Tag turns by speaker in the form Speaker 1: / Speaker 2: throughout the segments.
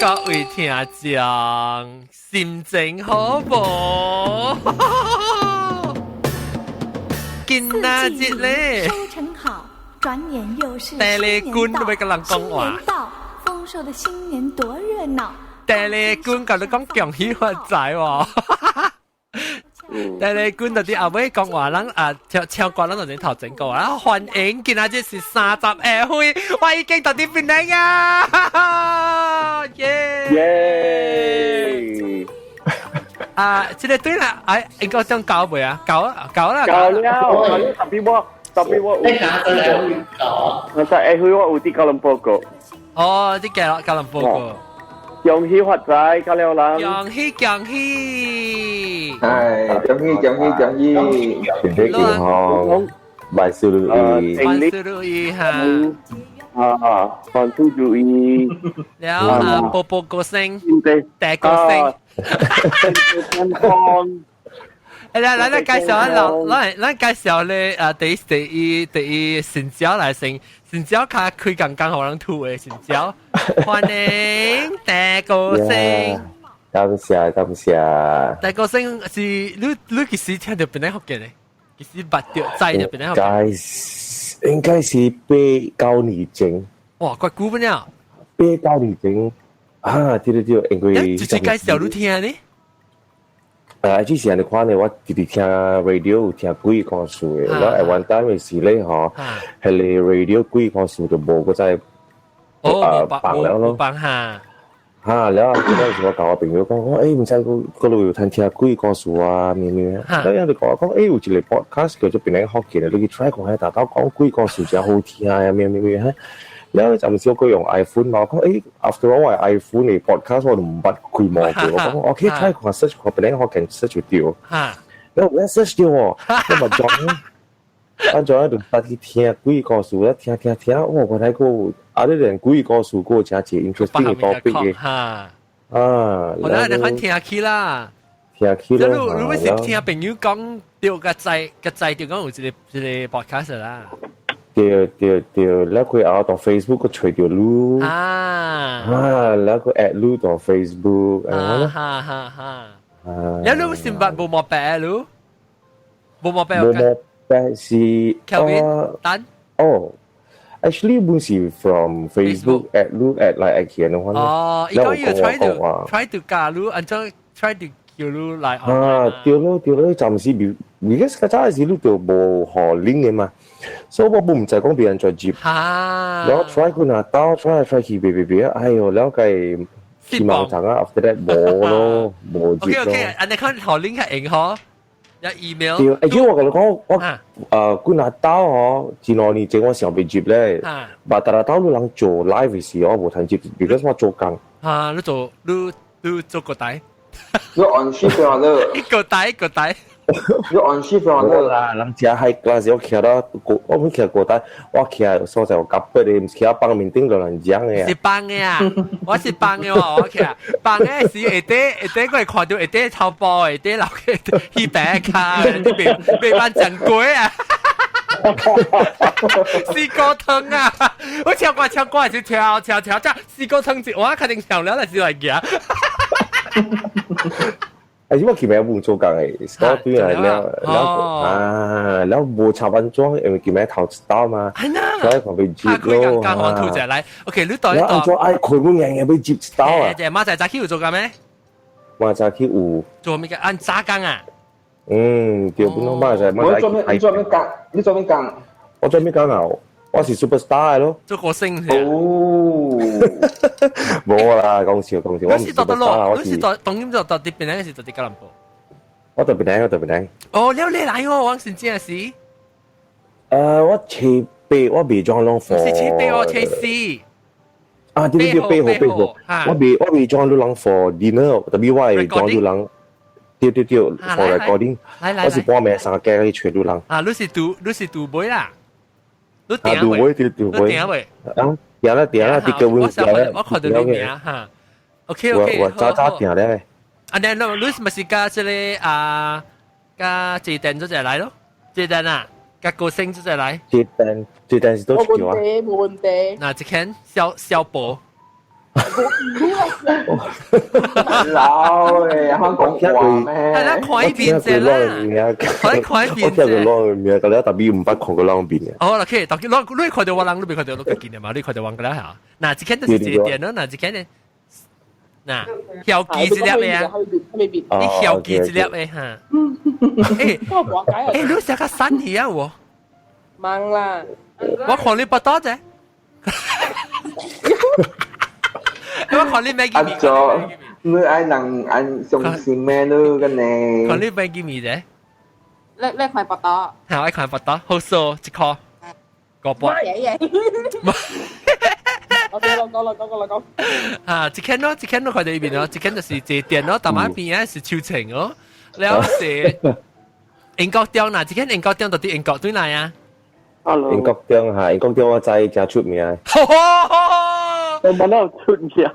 Speaker 1: 各位聽眾，心情好無？今仔日咧，
Speaker 2: 收成好，轉眼又是
Speaker 1: 第二官都俾個人講
Speaker 2: 新
Speaker 1: 話。
Speaker 2: 年到，豐收的新年多熱鬧。
Speaker 1: 第二官甲你講恭喜發財喎。第二官就啲後尾講話，咱唱歌咱就已經頭整過啦。歡迎今仔日是30下歲，我已經到啲邊嚟啊！耶！這個對啦，應該將搞未啊？搞啦！
Speaker 3: 搞了tapi buat masahui wa uti kalau pokok
Speaker 1: 哦，啲嘅吉隆坡個。
Speaker 3: 恭喜發財，搞了啦！
Speaker 1: 恭喜！
Speaker 4: 係，恭喜，身體健康，萬事如意，
Speaker 1: 萬事如意嚇。
Speaker 3: 萬事如意。
Speaker 1: แล้วโปโปโกเซ็ง แต่โกเซ็ง
Speaker 3: 健康。
Speaker 1: 咱介紹咱介紹咧第一神招來先，神招較開剛互人吐誒神招，歡迎大高升。
Speaker 4: 感謝。
Speaker 1: 大高升是你幾時聽到邊個福建咧？幾時捌到知到邊個福建？
Speaker 4: 應該是8-9年前。
Speaker 1: 哇，怪久不了。
Speaker 4: 8-9年前啊，對，因為
Speaker 1: 直接介紹你聽呢？
Speaker 4: 之前你看咧，我直直聽 radio 聽幾個講數嘅，然後 at one time 時咧嗬，係你 radio 幾個講數就冇嗰陣放了咯，
Speaker 1: 放下
Speaker 4: 嚇，然後嗰陣時我教我朋友講，唔使嗰度要聽幾個講數啊，咩，然後人哋講有一個 podcast 叫做邊個學嘅，你去 try 講下，大家講幾個講數真好聽啊，咩嚇。然後就唔少佢用 iPhone 嘛，我講after all 我係 iPhone 嚟 podcast 我都唔捌佢望嘅，我講我可以 try 下 search 下邊個可以 search 掉，然後我 search 掉喎，咁咪裝，安裝喺度搭去聽幾個數，一聽，我睇過啊啲人幾個數嗰個真係 interesting 嘅 topic 嘅，
Speaker 1: 我哋嚟看聽起啦，
Speaker 4: 聽起啦，
Speaker 1: 你會識聽朋友講掉個掣就講有一個 podcast 啦。
Speaker 4: 對，แล้ว佢เอาต่อ Facebook ก็ช่วยเดียวรู้แล้วก็แอดรู้ต่อ Facebook
Speaker 1: แล้วรู้สิบัดบ่มาแปะรู้บ่มาแปะ
Speaker 4: สิ
Speaker 1: ตัน
Speaker 4: actually บุญสิ from Facebook แอดรู้แอดไลน์แอดเขียนนะ
Speaker 1: แล้วก็要 try to การรู้อันจะ try to 叫รู้ไลน์
Speaker 4: 對咯暫時而家實在係รู้ตัวบ่หอลิงก์嘅嘛所以我唔就係講別人再接，然後 try 佢拿刀 try 佢別，哎呦，แล้ว佢希望層啊 ，after that 冇接咯。
Speaker 1: OK， อันนี้เขาขอลิงก์係เองเหรอ有 email。
Speaker 4: 因為我同你講，佢拿刀嗬，前兩年前我上被接咧，但係刀你能做 live 嘅時我冇ทัน接，because 我做工。
Speaker 1: 你做個底。
Speaker 5: 你 on shift 啊咧？
Speaker 1: 一個底。
Speaker 5: 你 on shift 啊咧？
Speaker 4: 啦，人家係嗰陣時我企到，我唔企過底，我企喺所在我夾筆你唔企喺幫面頂度人講嘅。
Speaker 1: 是幫嘅啊，我是幫嘅喎，我企啊，幫嘅是下底我係看到下底頭部下底留嘅起白卡，你未班正鬼啊！四個湯啊！我跳過還是跳，即四個湯節，我肯定跳了，但是嚟嘅。
Speaker 4: 因為佢咪有換做工嘅，嗰邊係แล้ว冇插安裝，因為佢咪頭刀嘛，所以佢被接咯。
Speaker 1: 剛好吐隻嚟，OK，你代。
Speaker 4: 安裝佢冇人嘅被接刀啊！
Speaker 1: 即係馬仔早起有做緊咩？
Speaker 4: 馬仔起有。
Speaker 1: 做咩嘅？按揸工啊？
Speaker 4: 對，本來馬仔。
Speaker 5: 你做咩工？
Speaker 4: 我做咩工啊？我是 superstar 咯。
Speaker 1: 做個星
Speaker 5: 哦。
Speaker 4: 冇啦，講笑。
Speaker 1: 我是到咯，我是到當然就到啲邊嗰時到啲吉隆坡。
Speaker 4: 我特別靚。
Speaker 1: 哦，你嚟喎，我先知係事。
Speaker 4: 我斜背，我未裝兩貨。
Speaker 1: 是斜背我斜四。
Speaker 4: 對，背後。我未裝兩貨 dinner，特別我係裝兩人。對，for recording。我是幫咩三個嘅全兩人。
Speaker 1: 你是杜妹啦。
Speaker 4: 杜妹。點啦，啲個會
Speaker 1: 我看到你名嚇。OK，
Speaker 4: 我揸定咧。
Speaker 1: 你咪是加即係加自電咗就嚟咯，自電啊，加個星咗就嚟。自電是多少啊？
Speaker 5: 冇問題。
Speaker 1: 嗱，只看小寶。
Speaker 5: 老诶，香港話咩？
Speaker 1: 係啦，看呢邊啫啦，看呢邊
Speaker 4: 我聽佢
Speaker 1: 啫。
Speaker 4: 攞面，嗰啲特別唔不狂佢攞邊嘅。
Speaker 1: 哦，OK，當然攞你看到我人，你別看到攞見嘅嘛，你看到我㗎啦嚇。嗱，只看到是幾點咯？嗱，只看呢，嗱，條記一粒嘅啊，你條記一粒嘅嚇。誒，你成個山嘢啊喎！
Speaker 6: 忙啦，
Speaker 1: 我看你不多啫。我看你咩見面？
Speaker 5: 你愛人愛相信咩呢？咁呢？
Speaker 1: 看你咩見面啫？
Speaker 6: 叻塊白打，
Speaker 1: 係我看不到，好數一個個半。
Speaker 6: 嘢，我講，
Speaker 1: 啊，一看咯，看到呢邊咯，一看就是這點咯，大馬邊係是秋情哦，แล้ว是英國雕嗱，一看英國雕到底英國對嚟啊？
Speaker 4: 英國雕係英國雕，我真係出名。
Speaker 3: 我問到出名，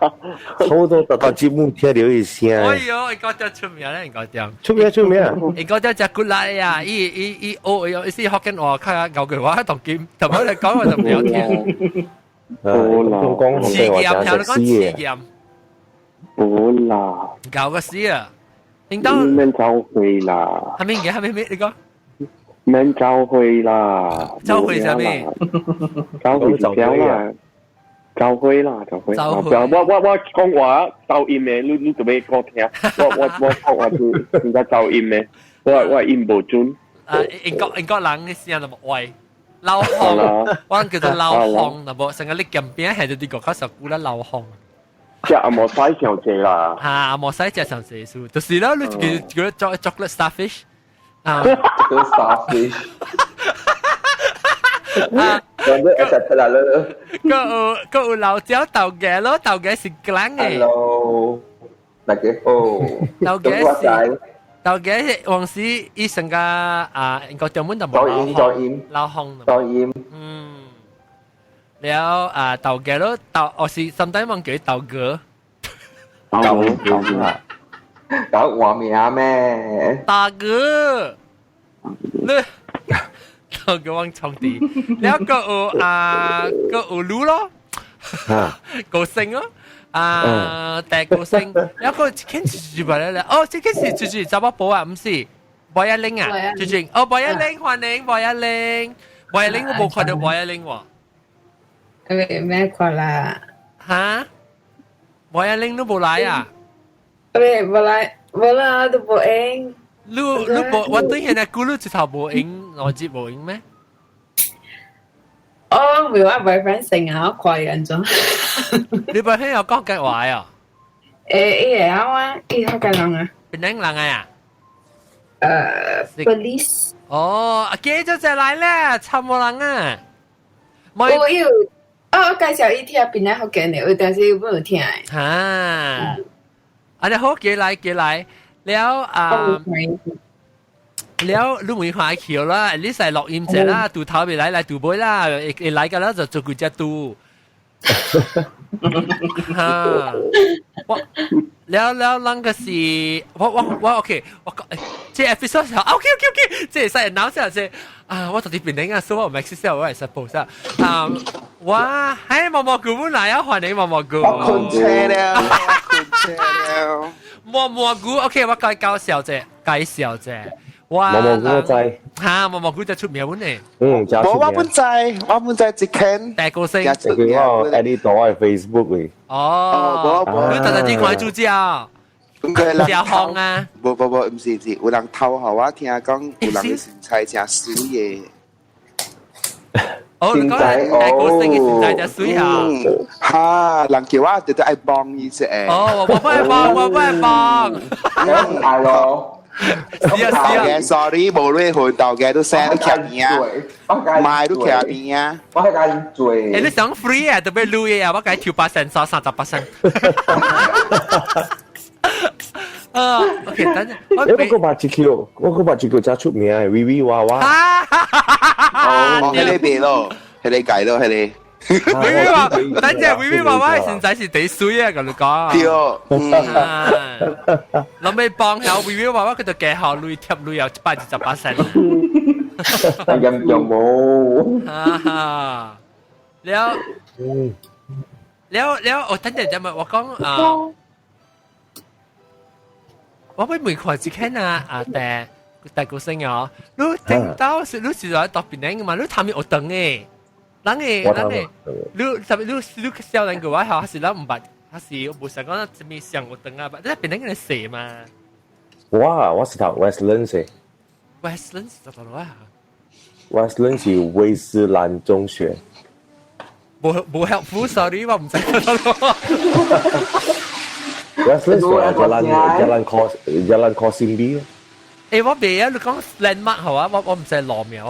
Speaker 4: 好多特節目聽到一聲。
Speaker 1: 哎呦，英國雕出名咧，英國雕。
Speaker 4: 出名。
Speaker 1: 英國雕隻骨嚟啊！伊先學緊我，睇牛句話同劍，同佢哋講我就唔有聽。試驗，聽你講試驗。
Speaker 3: 好啦，
Speaker 1: 搞個屎啊！應當
Speaker 3: 免走會啦，
Speaker 1: 係咩？你講。
Speaker 3: 免走會啦，
Speaker 1: 走會係咩？
Speaker 3: 走會就走啦，走會啦，走會。我講話走音嘅，你做咩講聽？我講話就點解走音嘅？我音無準。
Speaker 1: 英國人嘅聲就冇愛，流汗，我叫做流汗，嗱冇成個你咁邊係就啲國家實估啦流汗。
Speaker 3: 即係冇使上隻啦。
Speaker 1: 嚇，冇使隻上隻數，就是啦，你叫做 chocolate starfish。
Speaker 5: 都 starfish。有咩一齊出嚟咧？
Speaker 1: 個有老椒豆嘅咯，豆嘅是乾嘅。
Speaker 5: Hello，大家好。
Speaker 1: 豆嘅是往時以前個英國專門就冇老紅。
Speaker 5: 抖音。
Speaker 1: แล้ว豆嘅咯，我是sometimes忘記豆嘅。
Speaker 5: 搞畫面咩？
Speaker 1: 大哥，你豆嘅忘重啲，แล้ว個有滷咯，個星咯。แต่個星，แล้ว個ken住住嚟咧，哦，即係住住雜寶啊，唔是，博一玲啊，住住，哦，博一玲，歡迎博一玲，博一玲我冇看到博一玲喎。
Speaker 7: 咩過啦？
Speaker 1: 嚇，博一玲都冇嚟啊？
Speaker 7: 冇啦，都冇影。
Speaker 1: 你冇，我對現在咕嚕直頭冇影，我接冇影咩？
Speaker 7: 哦，唔係話 boyfriend 成日我怪人咗。
Speaker 1: 你 boyfriend 有講緊話啊？
Speaker 7: 伊係啊，伊好緊人啊。
Speaker 1: 邊個人啊
Speaker 7: ？police。
Speaker 1: 哦，記咗隻嚟咧，差冇人啊。
Speaker 7: 我有，我介紹伊聽邊個好緊嘅，但是冇聽。
Speaker 1: 嚇，啊你好幾嚟，แล้วแล้วลูกมือขวาเขียวละลิใส่หลอกอิมเสร็จละตูเท้าไปไล่ตูบอยละไล่กันแล้วจะกุญแจตูฮะแล้วลังก็สิว่าโอเคว่า即係 episode OK 即係細人腦先係我到底邊頂啊？所以我 Max 先我係 suppose 哇，喺毛毛菇本來有歡迎毛毛菇。
Speaker 5: 我困車了。
Speaker 1: 毛毛菇 OK， 我介紹啫。哇！
Speaker 4: 毛毛菇我知。
Speaker 1: 嚇，毛毛菇就出名本嚟。
Speaker 4: 就出名。
Speaker 8: 我本在只看。
Speaker 1: 大個星。
Speaker 4: 佢我 edit 到喺 Facebook 嚟。
Speaker 1: 哦，你特登啲看主角。食烘啊！
Speaker 8: 唔是，有人偷學我聽講，有人嘅身材真水嘅。
Speaker 1: 哦，你講大個星嘅身材就水啊！
Speaker 8: 嚇，人叫我就愛幫伊隻。
Speaker 1: 哦，我幫。
Speaker 5: 唔係咯。
Speaker 1: 是啊
Speaker 8: ，sorry， 無論去到嘅都寫都徛邊啊，賣都徛邊啊。
Speaker 5: 我係間做。
Speaker 1: 誒，你想 free 啊？特別錄嘢啊！我計調8%收30%。OK， 等陣。
Speaker 4: 我個八隻叫出名係 VV 娃娃。
Speaker 8: 哦，喺呢邊咯，喺你計咯，喺你。
Speaker 1: VV 娃，等陣 VV 娃娃現在是第水啊！咁你講。對。諗起幫下 VV 娃娃佢就計下累貼累有8%。
Speaker 5: 任冇。
Speaker 1: แล้ว แล้ว我等陣就咪我講我俾每塊只看大個聲啊！你聽到是你是在特別靚嘅嘛？你探面學燈嘅，人嘅，你特別你少人嘅話，還是咱唔捌，還是冇想講咩上學燈啊？你別人嘅寫嘛？
Speaker 4: 我是讀 Westland 嘅
Speaker 1: ，Westland 是讀到啊
Speaker 4: ，Westland 是威斯蘭中學。
Speaker 1: 冇 helpful sorry， 我唔識咯。
Speaker 4: Westland 係jalan Kosimbi。
Speaker 1: 我未啊！你講 landmark 係嘛？我唔使攞名。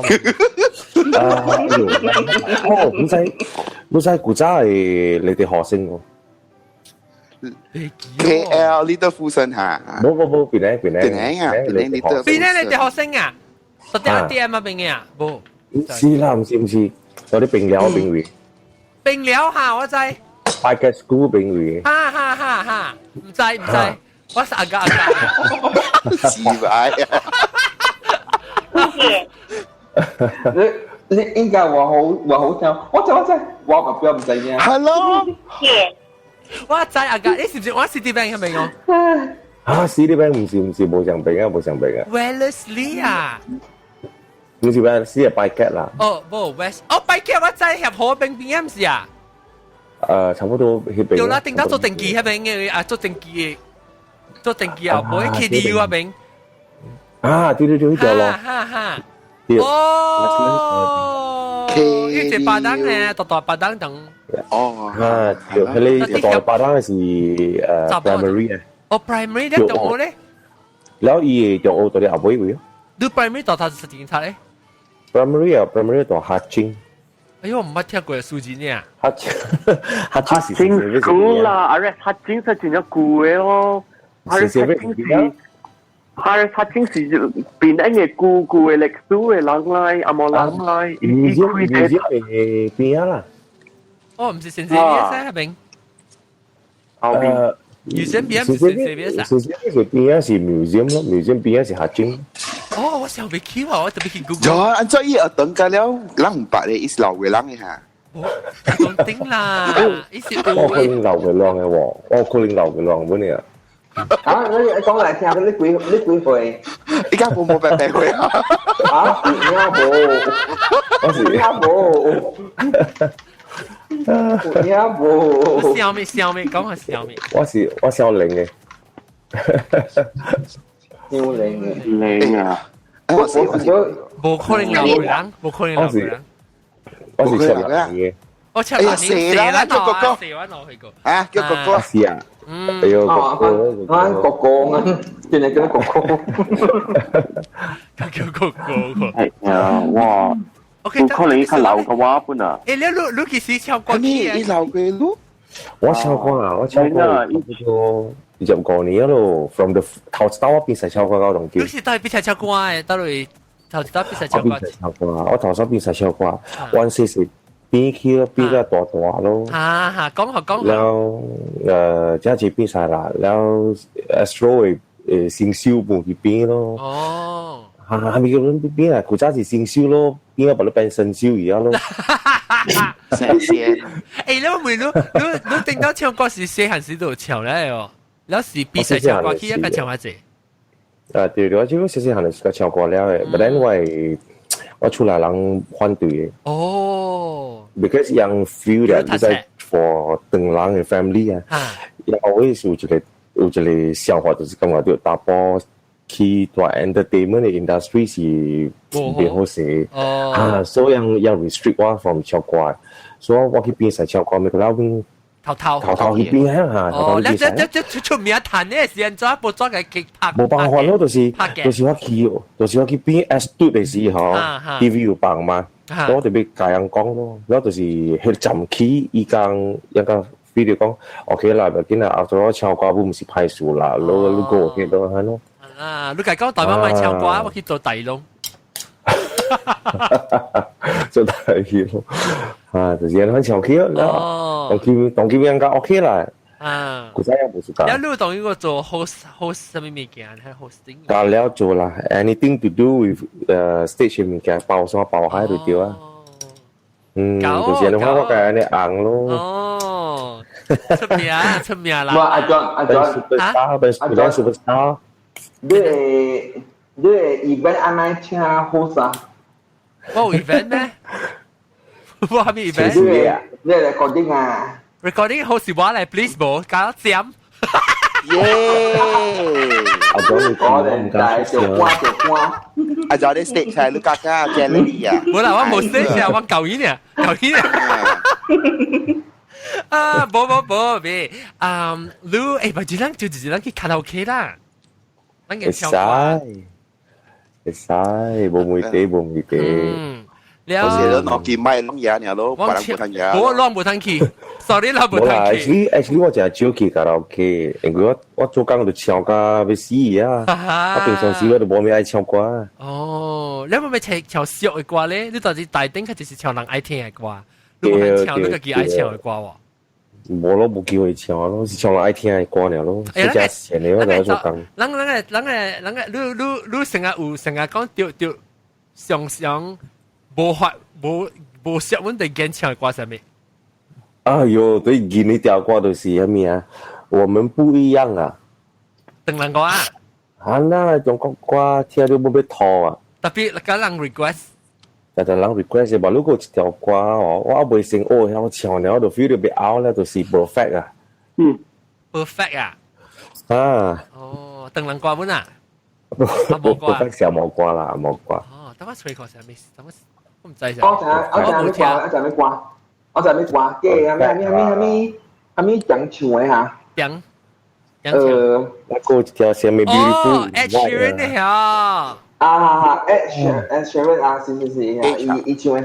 Speaker 4: 唔使古仔係你哋學生喎。
Speaker 8: KL 呢度附近嚇。
Speaker 4: 冇，邊啊？
Speaker 8: 邊你
Speaker 1: 哋學生啊？實啲 ATM 啊，邊嘅啊？冇。
Speaker 4: 唔是啦，唔是，有啲並寮並會。
Speaker 1: 並寮嚇，我知。
Speaker 4: Packet School 並會。
Speaker 1: 哈，唔知，我是阿家。
Speaker 8: 是吧？
Speaker 5: 你應該話好聽，我唔知嘅。
Speaker 8: Hello，
Speaker 1: 我知阿家，你是唔是我 Citibank 係咪我
Speaker 4: ？Citibank 唔是冇上病啊。
Speaker 1: Wellesley 啊？
Speaker 4: 唔是 Wellesley 係 Packet 啦。
Speaker 1: 冇 Packet 我知入河邊唔是啊？
Speaker 4: 差不多嗰邊。
Speaker 1: 有啦，頂到做定期嗰邊嘅做定期啊，冇 KDU 嗰邊。
Speaker 4: 對，呢條咯。
Speaker 1: 一隻巴當咧，大巴當等。
Speaker 4: 佢哋大巴當係primary 啊。
Speaker 1: primary 咧讀我咧。
Speaker 4: แล้วอีจะเอาตัวนี้เอาไว้วิว
Speaker 1: ดู primary ต่อทัศน์警察咧。
Speaker 4: primary ตัว hatching。
Speaker 1: 哎呦，我唔捌聽過數字呢。
Speaker 3: hatching school 啦，hatching 係真係貴嘅咯。hatching 是邊一個古嘅歷史嘅人嚟，阿冇人嚟。
Speaker 4: museum 係邊啦？
Speaker 1: 唔是聖聖係咪？
Speaker 3: 後邊。
Speaker 1: museum 邊係聖聖
Speaker 4: 係邊係 museum 咯 ，museum 邊係 hatching。
Speaker 1: 我上未去啊，我特別去 Google。
Speaker 8: 有，按照伊等緊了，人唔白咧，伊是老嘅人嘅嚇。
Speaker 1: 講頂啦，伊是
Speaker 4: 我可能老嘅人嘅喎，我可能老嘅人本嚟啊。
Speaker 5: 你講嚟聽下，你幾歲？
Speaker 8: 依家冇白白會啊？
Speaker 1: 笑咩？講下笑咩？
Speaker 4: 我笑零嘅。
Speaker 5: 笑零啊！
Speaker 1: 冇可能老嘅人。
Speaker 4: 我是笑零嘅。
Speaker 1: 我笑零嘅，
Speaker 8: 叫哥哥。啊，叫哥哥。
Speaker 4: 是啊。哎呦，
Speaker 5: 哥哥，見你叫哥哥。
Speaker 1: 叫哥哥。
Speaker 3: 係啊，哇！可能佢老嘅話本啊。
Speaker 1: 你幾時唱過
Speaker 8: 你老嘅咯？
Speaker 4: 我唱過啊，20年咯 ，from the 頭到我邊實唱過嗰種叫。
Speaker 1: 你是到邊實唱過嘅？到嚟頭到邊實唱過？
Speaker 4: 我頭先邊實唱過，140邊去咯，邊個大咯。
Speaker 1: 講下。
Speaker 4: แล้ว即係邊曬啦，แล้ว Astro 先燒半去邊咯。係咪咁邊啊？佢揸住先燒咯，邊個把你變生燒而家咯。
Speaker 8: 謝謝。
Speaker 1: 你頂到唱歌是細漢時度唱咧喎，แล้ว是比賽唱歌，佢一個唱下子。
Speaker 4: 對，我只不過細漢時個唱歌了嘅，但因為我出來人反對嘅。because 人 feel that 你在 for 等人嘅 family 啊，然後我有一個想法就是感覺到打波。去做 entertainment 嘅 industry 是唔好勢，所以要 restrict 我 from 唱歌，所以我去邊實唱歌咪佢撈邊頭去邊嚇，頭去邊實。
Speaker 1: 出名彈呢時間做做嘅劇拍。
Speaker 4: 冇辦法咯，就是我去邊 astute 嘅時候 ，TV 要放嘛，我特別教人講咯，然後就是去站起依間一個 video 講 ，OK 啦，就見啦，後咗唱歌唔是派數啦，攞個 OK 都係咯。
Speaker 1: 你講講台灣買唱歌，我去做大龍。
Speaker 4: 做大龍就是人唱 K 咯，當佢人家 OK 啦。古仔又冇時間。
Speaker 1: 你當呢個做 host 什麼物件？係 hosting。
Speaker 4: 但了做啦 ，anything to do with stage 物件，包上包喺度掉啊。就是人話我嘅你硬咯。
Speaker 1: 出名啦。
Speaker 5: 阿 John，
Speaker 4: เป็น superstar
Speaker 5: 你 event 安排请 host 啊？
Speaker 1: 我 event 咩？我係咪 event？
Speaker 5: 你 recording 啊
Speaker 1: ？recording 好是我嚟 please 冇搞尖。
Speaker 8: 耶！
Speaker 4: 阿咗你講我唔敢
Speaker 5: 就關。
Speaker 8: 阿咗啲 stage 係你家家 Jelly 啊？
Speaker 1: 冇啦，我冇 stage 啊，我舊年啊。啊，冇別，你誒，不如咱就自己去卡拉 OK 啦。咱嘅唱歌。
Speaker 4: 會使，冇問題。
Speaker 1: แล้ว
Speaker 8: เสียแล้วนอกกินไม่ต้องยาเนี่ยแล้วปลาบุทันยา
Speaker 1: 我攞冇ทัน期 sorry 攞冇ทัน期
Speaker 4: actually 我淨係少去卡拉 OK， 因為我做工就唱歌要死啊！我平常時我就冇咩愛唱歌。
Speaker 1: 哦，你有冇唱俗嘅歌咧？你到底大頂佢就是唱人愛聽嘅歌，你冇唱你個幾愛唱嘅歌喎？
Speaker 4: 冇咯，冇機會唱咯，是唱人愛聽嘅歌嚟咯。即係前嚟我就做工。
Speaker 1: 你成日講掉上。無識阮哋堅唱嘅歌係咩？
Speaker 4: 哎呦，對見呢條歌就是係咩啊？我們不一樣啊！
Speaker 1: 鄧人歌啊！
Speaker 4: 啊那種歌聽到冇咩拖啊！
Speaker 1: 特別嗰人 request，
Speaker 4: 但係人 request 話，如果一條歌哦，我未成哦，我唱咧，我就 feel 到被拗咧，就是 perfect 啊！
Speaker 3: 嗯
Speaker 1: ，perfect 啊！
Speaker 4: 啊！
Speaker 1: 哦，鄧人歌本啊
Speaker 4: ？perfect 就冇歌啦，冇歌。
Speaker 1: 哦，等我吹過先，等我。我就咩
Speaker 5: 掛，係咪講唱嘅嚇？
Speaker 1: 講，
Speaker 4: 那個叫什麼 beautiful？
Speaker 1: Ed Sheeran 嘅嚇。
Speaker 5: Ed Sheeran 啊，是，伊唱嘅，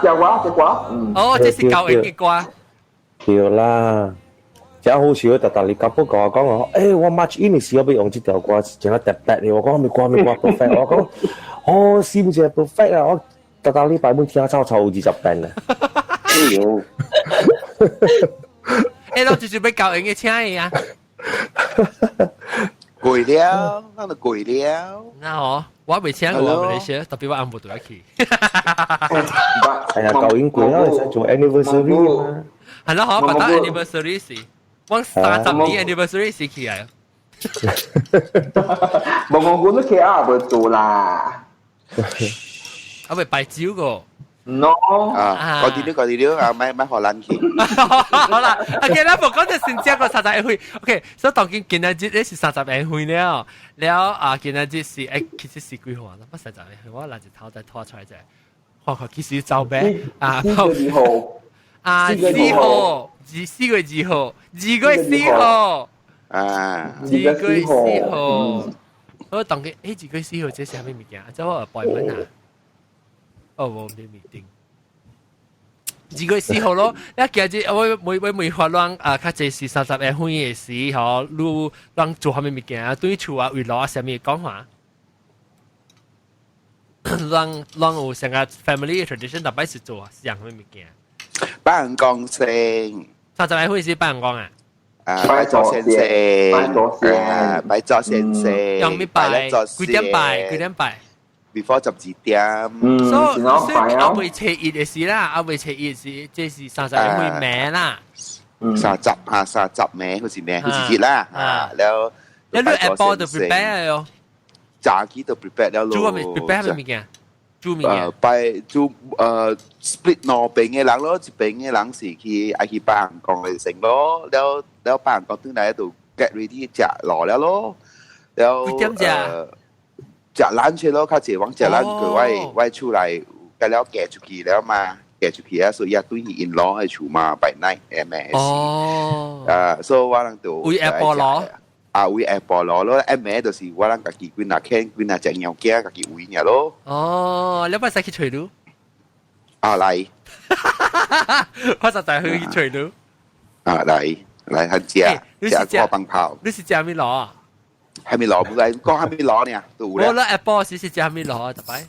Speaker 5: 叫歌，
Speaker 1: 哦，這是教人嘅歌。
Speaker 4: 叫啦。真好笑，特你夾不過我講我，我 match in 嘅時候俾用這條歌，整得特別嘅。我講咪歌 perfect， 我講哦，是唔是 perfect 啊？我特你擺滿聽臭20遍啦。哎呦！
Speaker 1: 我就是要教人嘅請嘅啊。
Speaker 8: 攰了，那就攰了。
Speaker 1: 那我未請過馬來西亞，特別我啱冇對得起。
Speaker 4: 係啊，舊年攰啦，你想做 anniversary 嘛？
Speaker 1: 係咯，好，把 anniversary 時。我30年 anniversary 時期啊，
Speaker 5: 我都企啊，唔做啦，
Speaker 1: 我咪拜酒個
Speaker 5: ，no
Speaker 8: 啊，嗰啲啊，咪荷蘭去，
Speaker 1: 好啦 ，OK 啦，冇講就先知個30會 ，OK， 所以當今日呢是30會了啊，今日是其實是幾號啊？乜30會？我拿隻頭再拖出來啫，看其實走咩啊？4號。4月2號，2月4號啊，2月4號，我當佢2月4號這是咩物件？即係我拜文啊，哦，冇咩物定，2月4號咯，一件事我每發讓啊，佢這是30會嘅事，嗬，你讓做下咩物件啊？對厝啊，為攞啊，什麼講話？讓有成個 family tradition 特別是做啊，係咩物件？
Speaker 8: 班人講聲
Speaker 1: ，30會是班人講啊？
Speaker 8: 拜咗先生，拜咗先生，
Speaker 1: 用咩拜？幾點拜
Speaker 8: ？Before 12點。
Speaker 1: 所以我未初一嘅事啦，我未初一是這是30會名啦。
Speaker 8: 30名好似咩？好似熱啦，แล้ว
Speaker 1: 你 Apple 就 prepare 咯，
Speaker 8: 炸雞就 prepare แล้ว咯。
Speaker 1: 做咩 prepare 係咩嘅？
Speaker 8: 拜做split 兩邊嘅人咯，一邊嘅人是去愛去拜人講嚟成咯，แล้ว拜人講轉嚟喺度 get ready 食落了咯，แล้ว
Speaker 1: 幾點
Speaker 8: 食lunch咯，較濟往食 lunch 佢我出嚟，咁แล้วแก出去แล้ว嘛，แก出去啊，所以一堆人攞喺厝嘛拜奶誒咩？所以我人就
Speaker 1: 會 Apple 攞。
Speaker 8: 會 Apple 咯，誒咩就是我人家己幾哪傾幾哪隻鳥雞，家己會嘅咯。
Speaker 1: 哦，你不使去除了？
Speaker 8: 嚟，
Speaker 1: 我實在去除了。
Speaker 8: 嚟係食過棒炮。
Speaker 1: 你是食咩攞啊？
Speaker 8: 係咪攞？唔係講係咪攞呢？
Speaker 1: 我攞 Apple 是食咩攞？特別。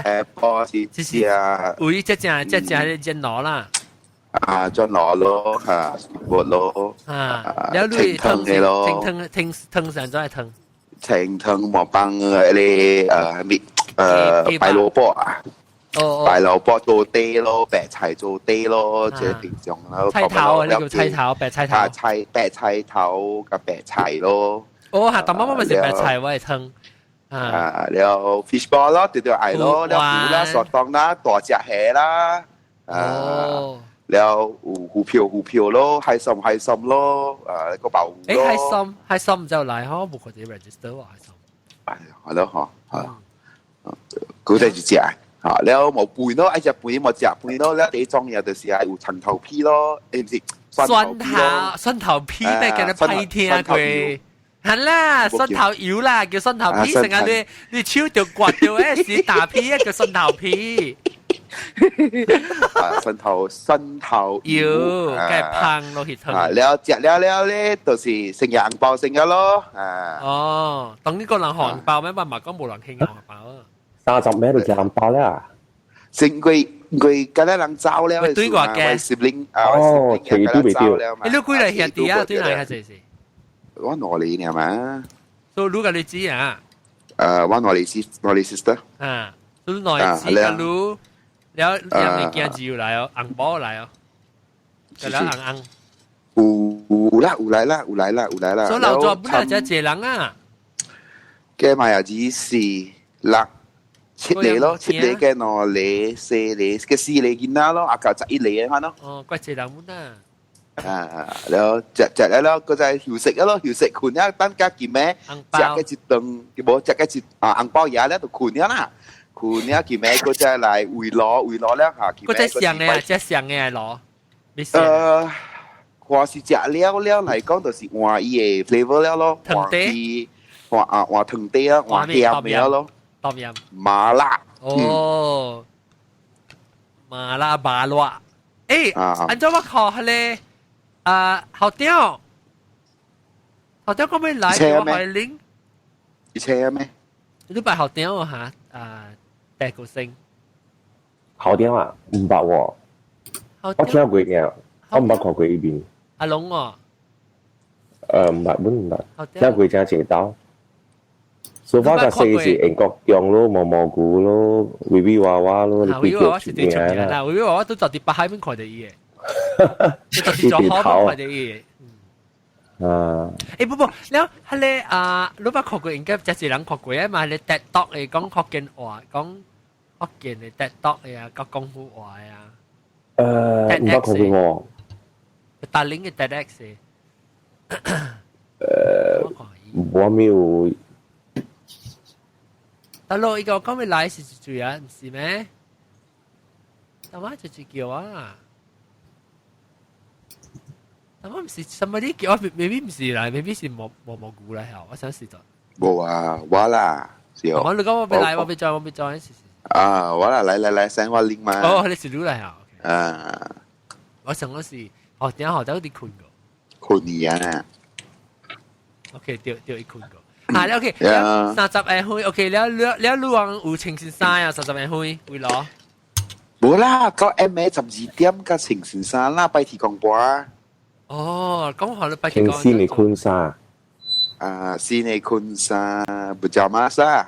Speaker 8: Apple 是啊。
Speaker 1: 會只攞啦。
Speaker 8: 將攞咯，活咯，
Speaker 1: แล้วลุยทึง上咗係ทึง
Speaker 8: 青藤莫幫你咪白蘿蔔啊，白蘿蔔做爹咯，白菜做爹咯，即係平常咯。
Speaker 1: 菜頭啊，呢叫菜頭，白菜頭。
Speaker 8: 白菜頭กับ白菜咯。
Speaker 1: 哦，嚇，但媽媽咪食白菜我係湯。
Speaker 8: แล้ว fish ball 咯，對對係咯，แล้วหู啦，สอดตอง啦，大隻蟹啦，แล้วหูเพียว咯，係心咯，個爆หู咯。
Speaker 1: 係心就嚟呵，冇佢哋 register 喎，係心。
Speaker 8: 係咯，嚇，佢哋就隻。แล้วหมูปุยเนาะไอ้จะปุยหมดจะปุยเนาะแล้ว第一種嘢就是係有長頭皮咯，唔是
Speaker 1: 蒜頭皮咩叫你批聽佢？係啦，蒜頭油啦，叫蒜頭皮，成日你超條刮掉誒屎大皮啊，叫蒜頭皮。
Speaker 8: 蒜頭
Speaker 1: 油，梗係香咯，血湯。
Speaker 8: แล้ว食了咧，就是成日紅包成日咯。
Speaker 1: 哦，等呢個人紅包咩？唔係講冇人興紅包啊。
Speaker 4: 30咩就食紅包啦。
Speaker 8: 成佢今日人走了，
Speaker 1: 對我嘅
Speaker 8: ，sibling
Speaker 4: 哦，隨都未掉。
Speaker 1: 你都歸嚟兄弟啊？對嚟係這是。
Speaker 8: 我攞你呢嘛？
Speaker 1: 所以如果你知啊？
Speaker 8: 我攞你 sister。
Speaker 1: 啊，所以攞你知啊，如แล้วยังมีจีอยู่แล้วอังบ้อแล้วแต่แล้วอัง
Speaker 8: อู來啦，
Speaker 1: 所以เรา做本來就係人啊，
Speaker 8: 嘅咪又只是啦。切你咯，切你嘅喏，你四你嘅四你見啦咯，阿舊就一你啊咯。
Speaker 1: 哦，怪謝人們
Speaker 8: 啊。แล้วแล้วก็จะหิว食咯，หิว食คุณเนี่ยตั้งแต่กี่แม่จาก嘅จิตตึงกี่บอกจาก嘅จิตอังเปายาแล้วตัวคุณเนี่ยนะคุณเนี่ยกี่แม่ก็จะ嚟回攞แล้วค่ะกี่แม่
Speaker 1: ก็จะเสียง嘅，即係เสียง嘅攞，ไม่เสียง。
Speaker 8: 話是食了嚟講就是換伊嘅 flavor 了咯，換啲換藤地啊，換鹹嘅咯。
Speaker 1: ต้มยำ
Speaker 8: 麻辣
Speaker 1: 哦麻辣麻辣อันเจ้าว่าขอทะเลข้าวเตี้ยวก็ไม่หลายแต่ว่าหอยลิง
Speaker 8: อีแช่ไหม
Speaker 1: 你擺ข้าวเตี้ยว啊แต่個星
Speaker 4: 好點啊？唔捌喎，我聽過嘅，我唔捌看過呢邊。
Speaker 1: 阿龍喎，
Speaker 4: 唔捌，本唔捌，聽過真正刀。所以個四是英國醬咯，蘑菇咯，維維娃娃咯，你幾條出名啦？
Speaker 1: 維維娃娃都就跌八喺邊佢哋嘅，就跌咗好佢哋嘅。不，แล้วทะเลรู้ป่ะขอกเองก็จะสิหลังขอกวยมาเลยแต่ตอกเลย講ขอกกิน話講ขอกกินเลยแต่ตอกเลยก็功夫話
Speaker 4: 唔捌看過喎。
Speaker 1: 大領嘅 TEDx
Speaker 4: 我沒有。
Speaker 1: 大陸依個講咪來是最啊，唔是咩？但係就叫啊。我唔是 somebody 叫我 maybe 唔是啦 ，maybe 是蘑菇啦，我想試咗。
Speaker 8: 冇啊，我啦，是哦。
Speaker 1: 我你講我俾來，我俾再試試。
Speaker 8: 我啦，嚟，send 我 link 嘛。
Speaker 1: 哦，你是錄嚟啊？我想我是點解學到啲困個？
Speaker 8: 困你啊
Speaker 1: ？OK， 掉一困個。你 OK， 30誒會 OK， แล้ว路往有情先生啊，30誒會攞。
Speaker 8: 冇啦，到 M12點個情先生啦，拜提廣播。
Speaker 1: 哦，講好了，拜
Speaker 4: 聽悉尼昆沙。
Speaker 8: 悉尼昆沙不叫嘛沙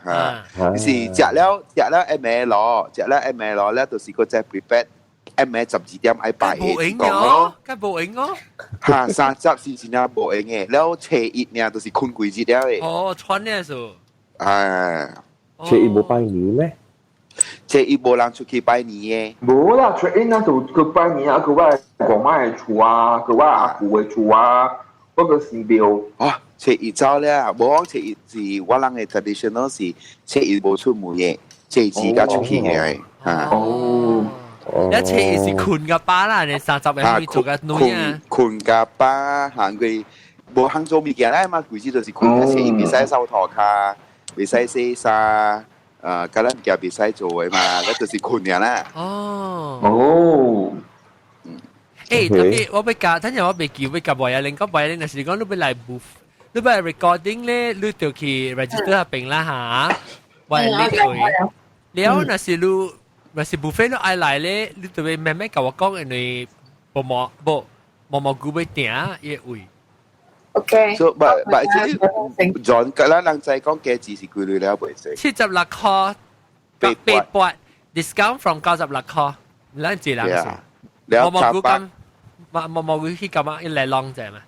Speaker 8: 是食了 M 攞，食了 M 攞咧，就是個只 prepare M12點愛拜嘅講咯。
Speaker 1: 梗冇影哦。
Speaker 8: 嚇，30是那冇影嘅，แล้ว初一呢就是困鬼節了嘅。
Speaker 1: 哦，穿呢數。
Speaker 4: 初一冇拜年咩？
Speaker 8: 初一冇人出去拜年嘅。
Speaker 5: 冇啦，初一那就去拜年啊，佢話公媽嘅厝啊，佢話阿父嘅厝啊，嗰個寺廟。
Speaker 8: 初一走咧，冇講初一是我人嘅 traditional 是初一冇出門嘅，初二加出去嘅。
Speaker 1: 一初一是困嘅巴啦，你30日去做嘅女啊。
Speaker 8: 困嘅巴，行佢冇行做物件咧嘛，佢知就是困嘅，初一唔使收托卡，唔使洗衫。กำลังแกไปใช้โจยมาแล้วตัวสิคุณเนี่ยนะ
Speaker 1: 特別我俾教，聽日我俾叫俾教วัยเล่นก็วัยเล่นแต่สิ่งก็รู้ไปไลฟ์บูฟรู้ไป recording 咧รู้ตัวที่ register เป็นละหาวัยเล่นเลยแล้วน่ะสิรู้น่ะสิบูฟเฟ่ต์ไอไลน์เลยรู้ตัวแม่แม่กับว่าก้องอันนี้บ่กูไปเตี้ยเย่อุ้ย
Speaker 7: OK，
Speaker 8: 所以即John 嗰啦，人仔講嘅字是幾類了，袂使。
Speaker 1: 76塊800 discount from 90塊，兩字兩數。
Speaker 8: แล้ว
Speaker 1: 我
Speaker 8: คาปัก
Speaker 1: 冇去咁啊，一嚟浪啫嘛。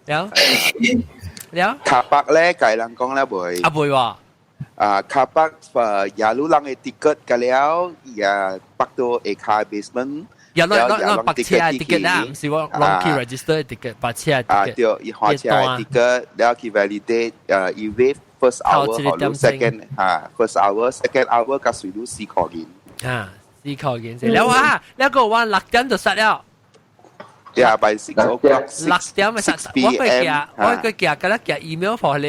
Speaker 1: แล้ว
Speaker 8: คาปักแรกไก่ลังกองแล้วบ่อย
Speaker 1: 啊會喎。
Speaker 8: คาปักอย่ารู้ลังไอ้ติเกตกันแล้วอย่าปักตัวเอคาเบสเมนต์
Speaker 1: 有攞白車 ticket 啦，唔是我 long key register ticket 白車 ticket。
Speaker 8: เดี๋ยวอีหอ車 ticket แล้วคี validateอี wave first hour หรือ second first hour second hour ก็สุดดู4ขอกิน
Speaker 1: 4ขอกินเสร็จแล้วแล้วก็ว่า6點就實了。
Speaker 8: Yeah by 6 o'clock
Speaker 1: 6點咪實，我個寄嗰啲寄 email 俾你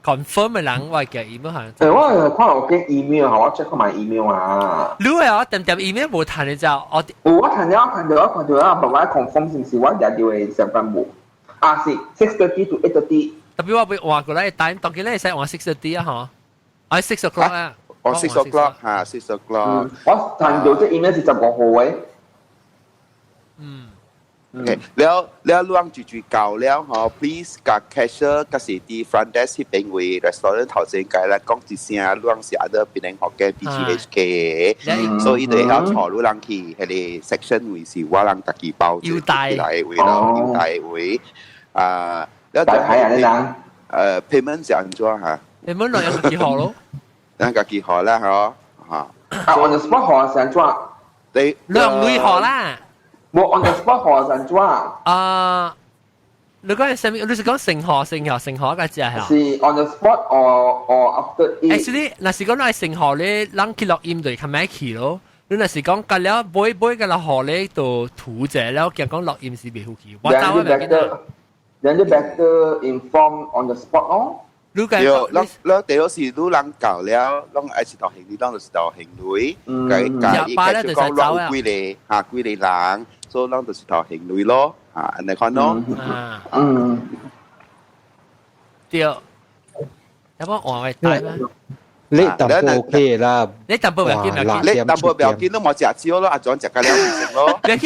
Speaker 1: confirm 嘅人，我寄 email 係。
Speaker 5: 我看我嘅 email 我 check 埋 email 啊。
Speaker 1: 你係我點 email 冇睇你就
Speaker 5: 我睇咗啊，爸爸 confirm 是唔是我日要去上班冇？啊是6:30 to 8:30。
Speaker 1: 特別我俾話過咧，但當然咧係我6:30啊，嗬，我6 o'clock 啊，
Speaker 8: 我6 o'clock 嚇6 o'clock。
Speaker 5: 我睇到即 email 是15號嘅。
Speaker 8: แล้วล่วงจู่ๆเก่าแล้วฮะ please กับ cashier ก็สิที่ front desk ที่เป็นวี restaurant 頭先計啦，講一聲ล่วง是 other เป็น學嘅 PGHK， 所以對要坐路人去係啲 section 位是我人自己包住嚟位咯，要大位แล้ว
Speaker 5: 大牌人呢
Speaker 8: payment 是安怎嚇
Speaker 1: ？payment 內有幾號咯？
Speaker 8: 咱自己號啦嗬
Speaker 5: on the spot 號是安怎？
Speaker 8: 你
Speaker 1: 兩類號啦。
Speaker 5: 冇 on the spot 河神抓。
Speaker 1: 你講係咩？你是講成河嘅字係？
Speaker 5: 是 on the spot or after it。
Speaker 1: Actually，嗱是講係成河咧，啷去落音對看咩去咯？你嗱是講隔了杯嘅落河咧，度土者แล้ว講講落音是未好去。我走啊
Speaker 5: ，then you better inform on the spot 咯。
Speaker 8: แล้วเดี๋ยวสิรู้ลังเก่าแล้วต้องไอ้สิต่อเห็นนี่ต้องสิต่อเห็นลุยไก่อีกแค่ก็ลองกุยเลยกุยเลยล้างโซ่ลองตัวสิต่อเห็นลุย咯อันไหนคนน้อง
Speaker 1: เดี๋ยวแล้วพอออกไปตายมั้ย
Speaker 4: 你淡薄 OK 啦，
Speaker 1: 你淡薄唔要緊，
Speaker 8: 你淡薄唔要緊都冇食少咯，阿長食緊了唔食咯。
Speaker 1: 唔要緊，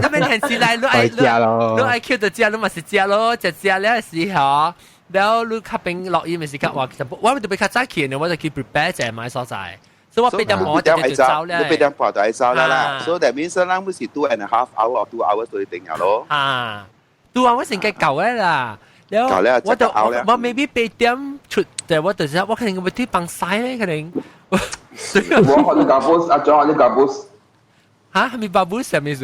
Speaker 1: 你咪平時嚟，你愛 Q 就食，你咪食咯，食了時候。แล้วลูกขับเป็นล็อกอินไม่สิครับว่าจะว่ามันจะไปขับจ้าเขียนเนี่ยว่าจะคิด prepare แจกไม้ซอสายซึ่งว่าเป็นดำหมอจะจุดเจ้าเลย
Speaker 8: เป็นดำปอดไอ้เจ้าแล้วล่ะ so that means เราไม่สิ 2.5 hour or 2 hours ตัวเต็งอย่าง咯
Speaker 1: 2 hours 成計舊咧啦แล้วว่าจะว่า maybe ไปเตรียมชุดแต่ว่าแต่ว่า可能會ที่ปังไซ咧可能
Speaker 5: 我學啲 gabus 阿張學啲 gabus
Speaker 1: 嚇係咪 gabus 係咩數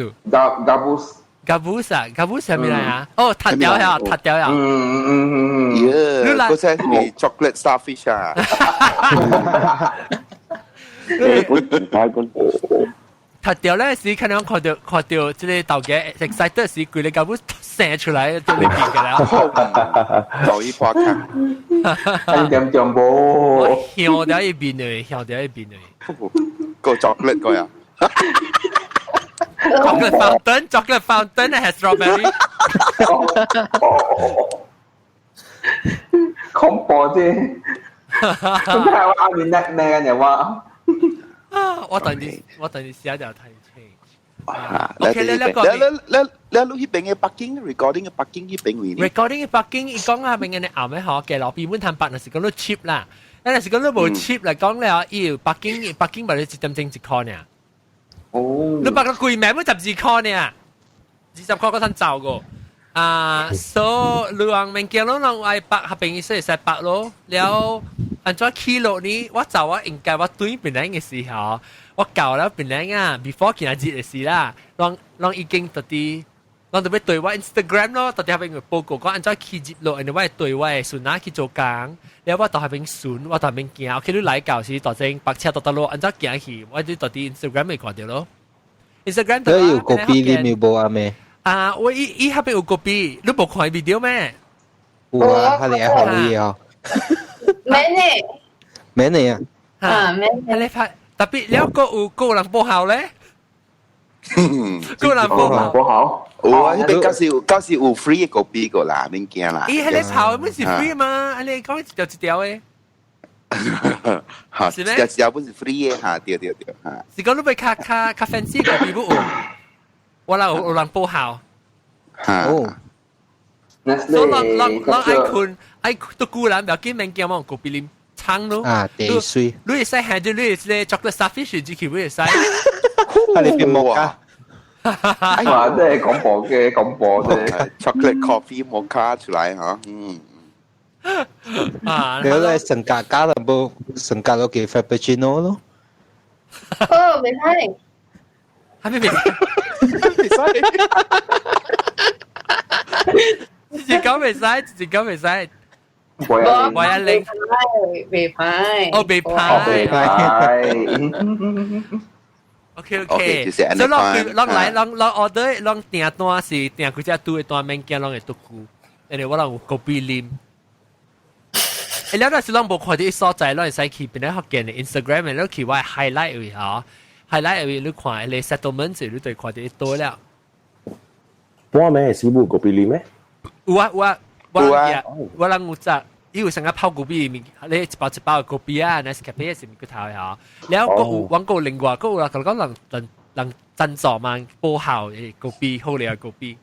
Speaker 5: gabus
Speaker 1: gabus 啊 gabus 係咩嚟啊哦塔掉呀塔掉呀
Speaker 8: 嗰隻係 chocolate starfish 啊
Speaker 1: 塔掉咧是可能看到即係豆嘅 excited 是佢哋 gabus 射出嚟到裏邊嘅啦
Speaker 8: 就依花卡
Speaker 5: 點冇
Speaker 1: 香掉一邊嚟
Speaker 8: 個 chocolate 個呀
Speaker 1: chocolate fountain has strawberry
Speaker 5: 恐怖啫咁係我阿面叻咩嘅話
Speaker 1: 我等你試下就睇清
Speaker 8: แล้วลูกที่เป็นไง parking recording 嘅 parking ที่เป็นวีนี่
Speaker 1: recording 嘅 parking อีก講係เป็นไงเนี่ยไม่好嘅咯，變本攤白那是講到 cheap 啦，那是講到冇 cheap 嚟講咧，要 parking 咪你一點鐘一塊呢？你白個貴名都12塊呢，20塊嗰陣走個。so 兩面鏡咯，兩位白合併意思係實白咯，แล้วอัน咗kiloนี้ว่า就ว่า應該ว่า對邊兩嘅時候，我舊แล้ว邊兩啊 before 見下節嘅事啦，ลอง已經到啲，ลอง到ไป對ว่า Instagram 咯，到底係邊個報告講อัน咗ขี่節路，人哋ว่า對ว่าส่วน哪去做工，แล้วว่าต่อ係邊ส่วน，ว่าต่อ係邊見，我見到嚟舊時ต่อ正白車到路，อัน咗見去，我啲到啲 Instagram 未看到咯 ，Instagram
Speaker 9: 都有個比你咪冇啊咩？
Speaker 1: 我依下邊有個比，你冇看 video 咩？
Speaker 9: 有啊，佢哋好嘢啊。咩嚟啊？
Speaker 7: 咩？
Speaker 1: 你拍特別了個人報效咧，個人報
Speaker 5: 效。
Speaker 8: 我呢啲嗰時有 free 個 B 個啦，免驚啦。
Speaker 1: 咦，係你跑乜是 free 嘛？係你講一條一條嘅。
Speaker 8: 是咩？有本是 free 嘅嚇，對嚇。
Speaker 1: 是講你ไป卡 fancy 個 B 冇？我啦有人報效。
Speaker 8: 哦。
Speaker 1: 所以讓愛困都固然唔要見免驚嘛，個 B 啉。撐咯。
Speaker 9: 啊，地水，
Speaker 1: 你會使係啲你係 chocolate starfish 自己會使。
Speaker 9: 你變木啊？
Speaker 5: 哇！即係廣播嘅廣播啫。
Speaker 8: chocolate coffee mocha 出來嚇，
Speaker 9: 你咧成格加淡薄，成格都幾 frappuccino 咯。
Speaker 7: 哦，未睇。
Speaker 1: 係咪未？自己講未使，自己講未使。我一零，
Speaker 7: 未派，
Speaker 1: 哦未派，OK，所以落嚟，落 order，落訂單是訂佢只ตู้嘅單面件，落嘅獨股，人哋我諗個比例。誒，แล้ว但是落冇看啲所在，落嚟使去邊咧學見嘅 Instagram，然後去話 highlight 位嚇 ，highlight 位你看你 settlement 時你對看啲多了。
Speaker 4: 半咩師傅個比例咩？
Speaker 1: 有啊，我諗有隻。因為成日泡嗰邊，你一包一包嘅嗰邊啊，那是咖啡是咪個頭呀？然後個廣告另外個啦，佢講能贊助嘛，報效嘅嗰邊好嚟嗰邊。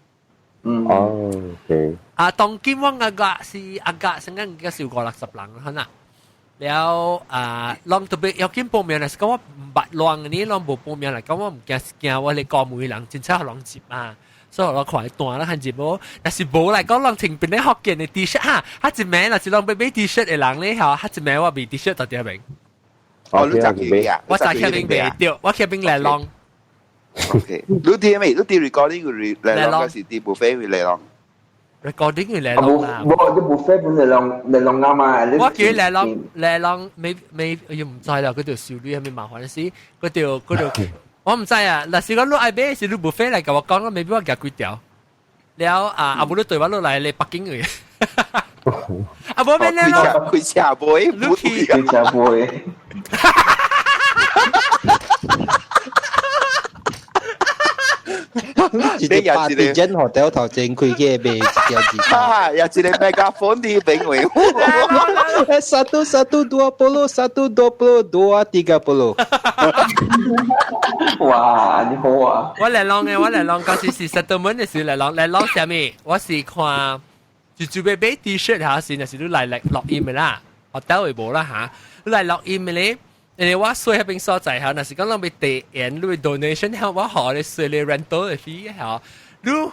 Speaker 4: 哦，OK。
Speaker 1: 啊，當今往阿個是阿個成日而家少過60人可能。แล้วลองตัวเบยกินปูเมียนะก็ว่าบัดลองอันนี้ลองบุปูเมียนะก็ว่าแกว่าเลยกอมือหลังจินเช่าลองจิบมา所以我看斷啦，看住冇，但是冇嚟講，人情邊咧學嘅你 T 恤哈，他一名嗱是攏俾 T 恤嘅人咧嚇，他一名我俾 T 恤到底係明？
Speaker 8: 哦，你zak去啊？
Speaker 1: 我zak去邊未掉，我去邊嚟浪。
Speaker 8: OK，你啲咩？你啲 recording 嚟浪嗰時啲 buffet 會嚟浪。
Speaker 1: recording 會嚟浪啦。
Speaker 5: 冇啲 buffet 本嚟浪啱啊！
Speaker 1: 我叫嚟浪，未要唔知啦，嗰條少女係咪麻煩事？嗰條。我唔知啊，嗱，是講攞 I B 是攞 buffet 嚟，我講未必我夾幾條，แล้ว阿冇攞對話攞嚟你北京嘅，阿冇咩咧咯？
Speaker 8: 佢車杯，
Speaker 5: 佢車杯。
Speaker 9: 你8點鐘學掉頭正佢嘅未有字。
Speaker 8: 啊，有一個 megaphone 啲俾我。
Speaker 9: 1, 2, 20, 2, 2,
Speaker 5: 哇，你好啊！
Speaker 1: 我嚟浪嗰時settlement嘅時嚟浪上面，我是看就俾 T-shirt 嚇，是那時都嚟落印嘅啦，學到會冇啦嚇，嚟落印嘅咧。人哋話稅喺邊所在嚇，那是講你俾tiền，你俾 donation 嚇，我學你稅你 rental 嘅 fee 嚇，你學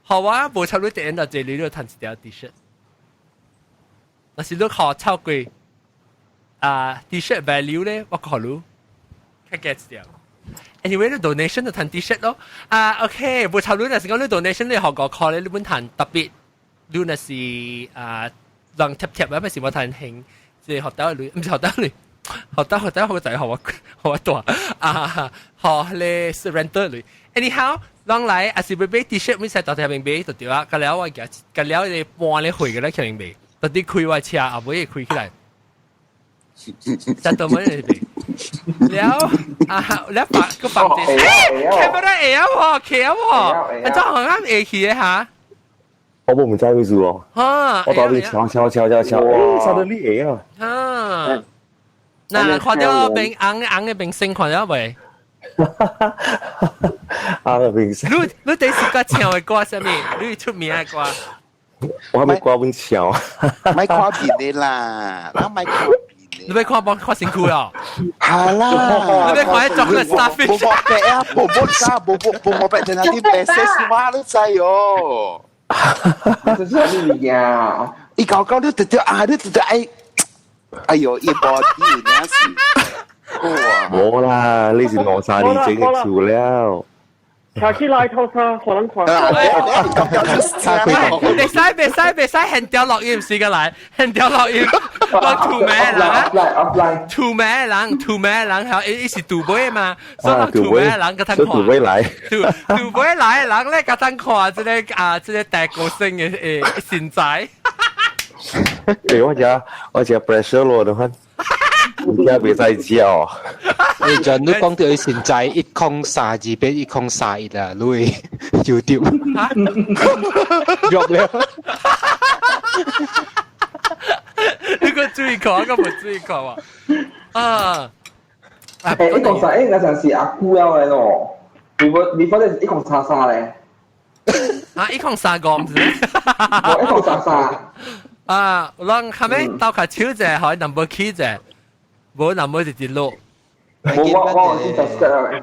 Speaker 1: 我冇差你tiền到這裡你賺一條 T-shirt，那是你學超貴T-shirt value 咧，我考慮睇幾條。Anyway， 你 donation 就賺 T-shirt 咯。OK， 冇差你那是講你 donation 你學個 call 你本賺特別，你那是讓貼啊，咩事我賺興，即係學到你，唔係學到你。學得好仔學我多學你 surrender 嚟 anyhow 當嚟阿是俾 T-shirt 咪使到條明俾就掉啊，咁แล้ว我咁แล้ว你半你回嘅咧條明俾，到啲開話車啊冇嘢開起來，實到乜嘢俾，แล้วแล้วฝาก個房子，睇唔到嘢喎，企喎，真係啱嘢企嘅嚇。
Speaker 4: 我冇唔知咩事喎，我到底敲，suddenly 啊！
Speaker 1: 嗱，看到冰硬嘅冰星，看到未？
Speaker 4: 嘅冰星。
Speaker 1: 你第時個唱嘅歌係咩？你出名嘅歌？
Speaker 4: 我咪歌本唱，
Speaker 8: 咪跨邊你啦，嗱咪跨邊你。
Speaker 1: 你咪跨辛苦啊？
Speaker 8: 係啦。
Speaker 1: 你咪跨一種嘅 starfish。
Speaker 8: 波伯啊，波伯真係啲白色絲襪都制哦。
Speaker 5: 這是乜嘢？
Speaker 8: 一搞搞你直啊，你直哎。哎呦，一波啲嘢事，
Speaker 4: 冇啦，呢是羅莎莉整嘅調料。
Speaker 3: 下次來透沙可能狂。
Speaker 1: 別使現掉落音試過來，現掉落音，我土咩人？土咩人，係一時土杯嘛，所以土咩人個通看。土杯來嘅人咧個通看，即個大個性嘅現在。
Speaker 4: 我只 pressure 咯，都看，而家別再叫。
Speaker 9: 你就你講到現在102變131啦，你 YouTube drop 了。
Speaker 1: 你個注意看，個冇注意看喎。
Speaker 5: 101嗰陣時阿姑有嘅咯，你嗰陣133咧。
Speaker 1: 103個唔知。
Speaker 5: 133。
Speaker 1: 啊，讓後尾鬥下手者，可以 number key 者，冇 number 直接錄。
Speaker 5: 我先 subscribe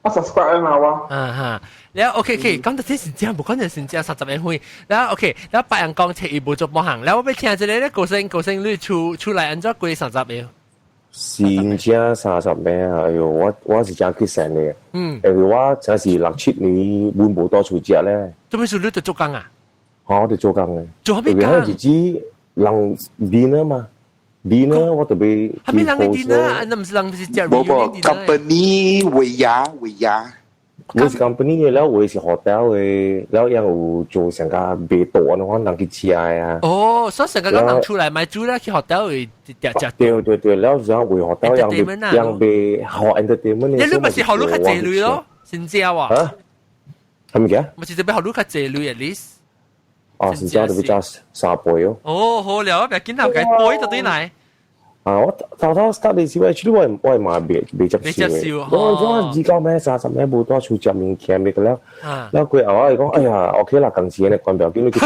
Speaker 5: 我 subscribe 嘛我。
Speaker 1: 哈，แล้วโอเค講到啲先之後，冇講到先之後30年會，แล้วโอเค，แล้ว白人講切一步做冇行，แล้ว我俾聽一個咧高聲率出嚟，按照貴30年。
Speaker 4: 先正30年啊！哎呦，我是真決成嘅。因為我真係6、7年換冇多處只咧。
Speaker 1: 做咩事你哋做工啊？
Speaker 4: 我哋做工嘅。
Speaker 1: 做咩工？
Speaker 4: 因為日子人dinner嘛，dinner 我特別。
Speaker 1: 係咪人嘅 dinner？那唔是人是只
Speaker 8: reunion company 維亞。
Speaker 4: 我是 company 嘅，แล้ว我是 hotel 嘅，แล้วยัง有做成個味道嘅話，人去食啊。
Speaker 1: 哦，所以成個人出嚟買煮咧，去 hotel 去食。
Speaker 4: 對，แล้ว想為 hotel ยัง被學 entertainment 嘅。
Speaker 1: 你咪是學到較濟類咯，先知啊？
Speaker 4: 嚇？係咪嘅？
Speaker 1: 咪是特別學到較濟類 at least。
Speaker 4: 哦，先知特別揸3倍咯。
Speaker 1: 哦，好了，我別見頭計杯就對嚟。
Speaker 4: 我頭 start 嘅時候，actually 我係買未接受。我而家咩30年冇多處接面鏡嘅啦。แล้ว佢話嚟講，哎呀，OK 啦，近時咧關表見到佢。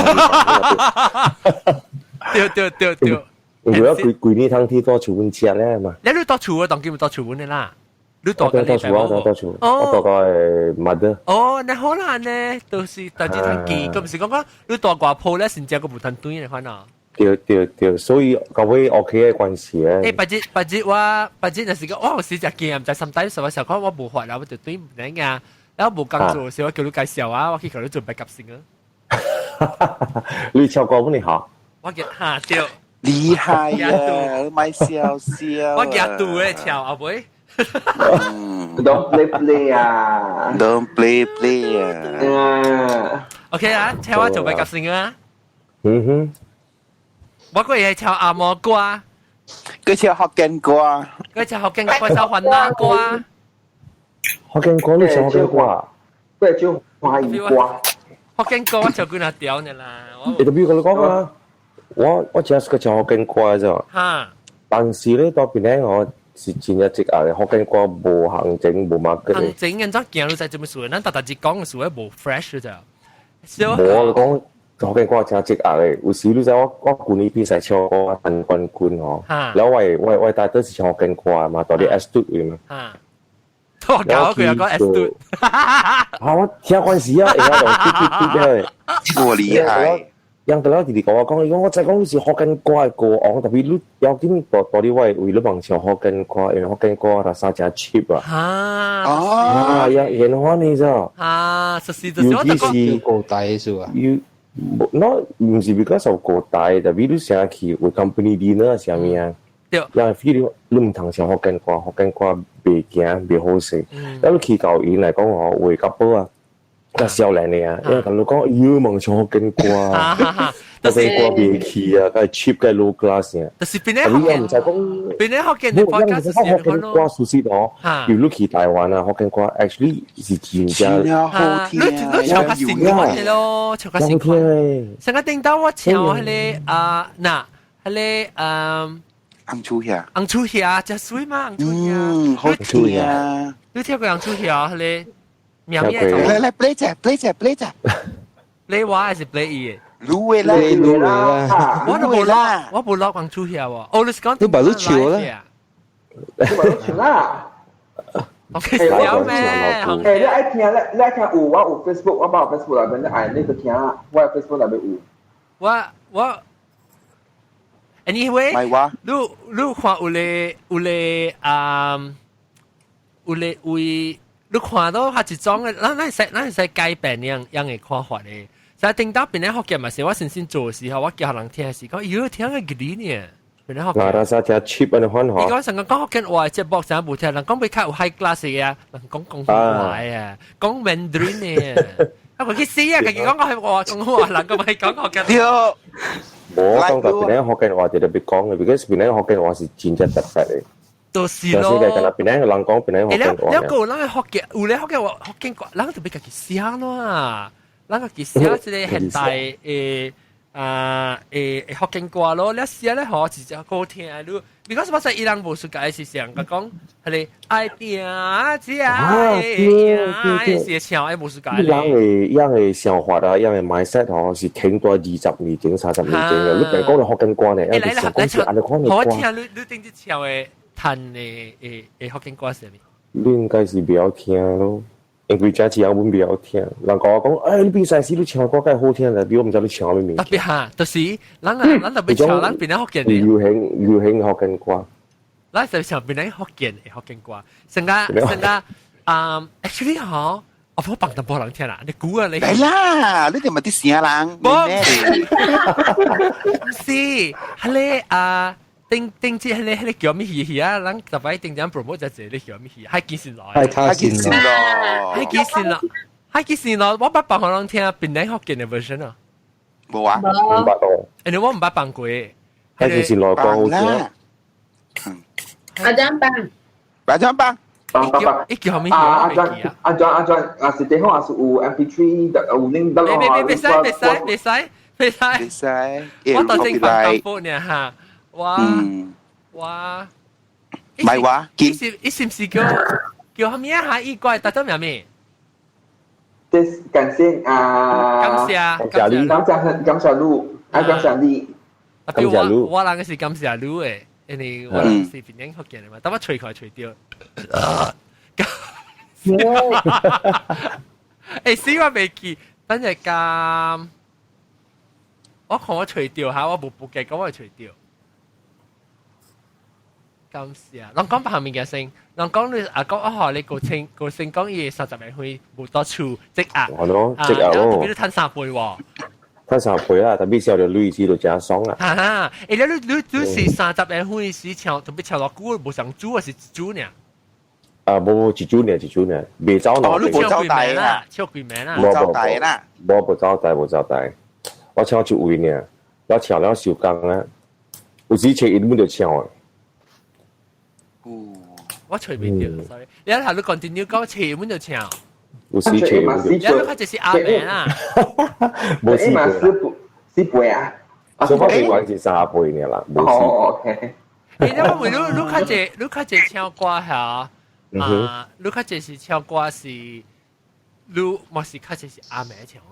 Speaker 1: 對。
Speaker 4: 如果佢呢ทั้งที่多處揾食咧嘛。
Speaker 1: 你多處啊，當然多處揾嘅啦。你多
Speaker 4: 嘅多處啊，多處。我多個係 mother。
Speaker 1: 哦，那好啦呢，都是大致睇見，咁唔是講你多掛鋪咧，先至個無攤端嚟看啊。對，所以各位 OK 嘅關係咧。八節有時講，我有時就見唔在心底時候講我冇學啦，我就對唔明啊。然後冇工做時，我叫你介紹啊，我去求你做白鴿先啊。
Speaker 4: 你唱歌本嚟好。
Speaker 1: 我嘅嚇掉。
Speaker 8: 厲害啊！買笑笑。
Speaker 1: 我嘅度咧跳阿妹。
Speaker 5: Don't play 啊
Speaker 8: ！Don't play 啊
Speaker 1: ！OK 啊，跳我做白鴿先啊。我嗰日係唱阿摩歌，
Speaker 8: 佢唱福建歌，
Speaker 1: 佢唱福建歌，唱雲南歌。
Speaker 4: 福建歌你唱福建歌啊？
Speaker 5: 佢唱華語歌。
Speaker 1: 福建歌我唱幾多條呢啦？
Speaker 4: 你都邊個你講啊？我只係個唱福建歌啫。嚇！但是咧，當邊咧我是前一直啊，福建歌無行整無乜嘅。
Speaker 1: 行整人咗見到就做咩事？咱大節講嘅事咧無 fresh 嘅咋。
Speaker 4: 我講。福建歌真係積壓嘅，有時你知我管理比賽唱歌等冠軍哦，แล้ว我帶都是唱福建歌嘛，到啲 S 嘟嘅嘛。
Speaker 1: 我搞佢又講 S 嘟。
Speaker 4: 我聽關係啊，而家就啲
Speaker 8: 我厲害。
Speaker 4: 讓到啦，弟弟講我再講是福建歌嘅歌昂，特別你有啲到啲為你幫唱福建歌，因為福建歌啦啥真 cheap 啊。也歡你啫。尤其是
Speaker 9: 國大數啊。
Speaker 4: no 唔是 because of 國大，但係你成日去為 company dinner 上面啊，因為 feel 你唔通唱福建歌未驚未好食，咁你去教演嚟講我為急波啊，但係少靚你啊，因為同你講要問唱福建歌啊，福建歌未去啊，梗係 cheap 梗係 low class 啊，
Speaker 1: 但係邊啲福建你放假時時
Speaker 4: 福建歌熟悉哦，如果去台灣啊，福建歌 actually 是真正，
Speaker 1: 你唱個新歌嘅咯，唱個新歌，成個叮當我唱係你嗱係你
Speaker 8: 紅粗蝦，
Speaker 1: 紅粗蝦真水嘛，紅粗蝦，
Speaker 8: 好聽啊！
Speaker 1: 你聽過紅粗蝦係你苗嘢做？
Speaker 8: 嚟 play 隻
Speaker 1: ，play 話還是 play 嘢？
Speaker 8: 滷啦，
Speaker 1: 我冇落紅粗蝦喎，我你講
Speaker 9: 你把你笑啦，
Speaker 5: 你把你笑啦。
Speaker 1: OK，笑咩？
Speaker 5: 你愛聽有我有 Facebook，我把我 Facebook 內面愛你去聽，我有 Facebook 內面有。
Speaker 1: 我 anyway，你看你看到下一種嘅，咱係使改變樣嘅看法嘅。就係頂到邊啲學嘅咪是我先做嘅時候，我叫人聽嘅時講，要聽嘅嗰啲呢。邊啲學嘅？
Speaker 4: 嗱，實際 cheap 嘅看法。
Speaker 1: 你講成個講學嘅話，即係博成冇聽，人講比較 high class 嘅啊，人講廣東話啊，講 Mandarin 嘅。啊，佢死啊！佢講我係話廣東話，人個咪講學嘅。
Speaker 4: 我講到邊啲學嘅話就特別講嘅，because 邊啲學嘅話是真正特別嘅。
Speaker 1: 都是咯。
Speaker 4: 邊啲人講邊啲學嘅話。
Speaker 1: 一個人學嘅，有啲學嘅話學嘅話，人特別佢寫咯啊，人個佢寫即係現代福建歌咯，你寫咧好直接好聽咯。because 我說伊人無事解是上個講係你愛定只是唱誒無事解。
Speaker 4: 樣嘅想法啊，樣嘅 mindset 嗬，是聽到20年前、30年前嘅。你別講你福建歌咧，有時講是按你講嘅歌。
Speaker 1: 好聽，你頂住唱嘅彈嘅福建歌係咩？
Speaker 4: 你應該是比較聽咯。因為真係我比較聽，人講，你比賽時你唱歌梗係好聽啦，比我唔知你唱咩名。
Speaker 1: 特別嚇，就是咱特別唱，咱邊啲福建嘅。
Speaker 4: 流行福建歌。
Speaker 1: 咱就唱邊啲福建嘅福建歌，成個actually 嗬，我好棒得冇人聽啦，你估啊你？
Speaker 8: 係啦，你哋咪啲聲人。
Speaker 1: 唔是，係你定住係你叫咩戲啊？咱特別定陣 promote 就係你叫咩戲？係幾時來？
Speaker 8: 係幾時咯？
Speaker 1: 係幾時來？我不幫人聽邊啲福建嘅 version 啊？
Speaker 8: 冇啊，
Speaker 4: 唔捌咯。
Speaker 1: 你我唔捌幫過。
Speaker 4: 係幾時來講好聽？
Speaker 7: 阿張班，
Speaker 5: 爸，
Speaker 1: 一叫咩戲啊？
Speaker 5: 阿張，是地方還是有 MP3 有拎得咯？
Speaker 1: 別使，我到正反反覆呢嚇。哇！
Speaker 8: 唔係話，
Speaker 1: 你是唔是叫乜嘢嚇？依個係特登咩咩？
Speaker 5: 感謝路，感謝你。
Speaker 1: 我人嘅是感謝路誒，因為我人是邊樣福建嘅嘛，等我吹佢吹掉。死我未記，等陣間我看我吹掉下，我冇記，咁我吹掉。感謝，人講白面嘅聲，人講你講你個聲講嘢30年去冇多處積壓，
Speaker 4: 係咯，積壓咯，
Speaker 1: 特別都吞3倍喎，
Speaker 4: 吞3倍啦，特別時候就累至到正爽啦。
Speaker 1: 哈哈，你是30年去時唱，特別唱落歌冇上豬還是豬呢？
Speaker 4: 冇一組呢，未走落。
Speaker 1: 你冇走大啦，唱幾名啦？
Speaker 8: 冇走大啦，
Speaker 4: 冇走大，我唱一位呢，我唱了小剛啊，有時唱一本就唱啊。
Speaker 1: 我隨便掉 ，sorry。你睇下你 continue 講前面就唱，
Speaker 4: 有時唱一本就。
Speaker 1: 你睇就是阿名啦。
Speaker 5: 冇試過。4倍啊！
Speaker 4: 所以我哋講是3倍呢啦，冇試。
Speaker 5: OK。
Speaker 1: 你較濟唱歌下，你較濟是唱歌是，你莫是較濟是阿名唱。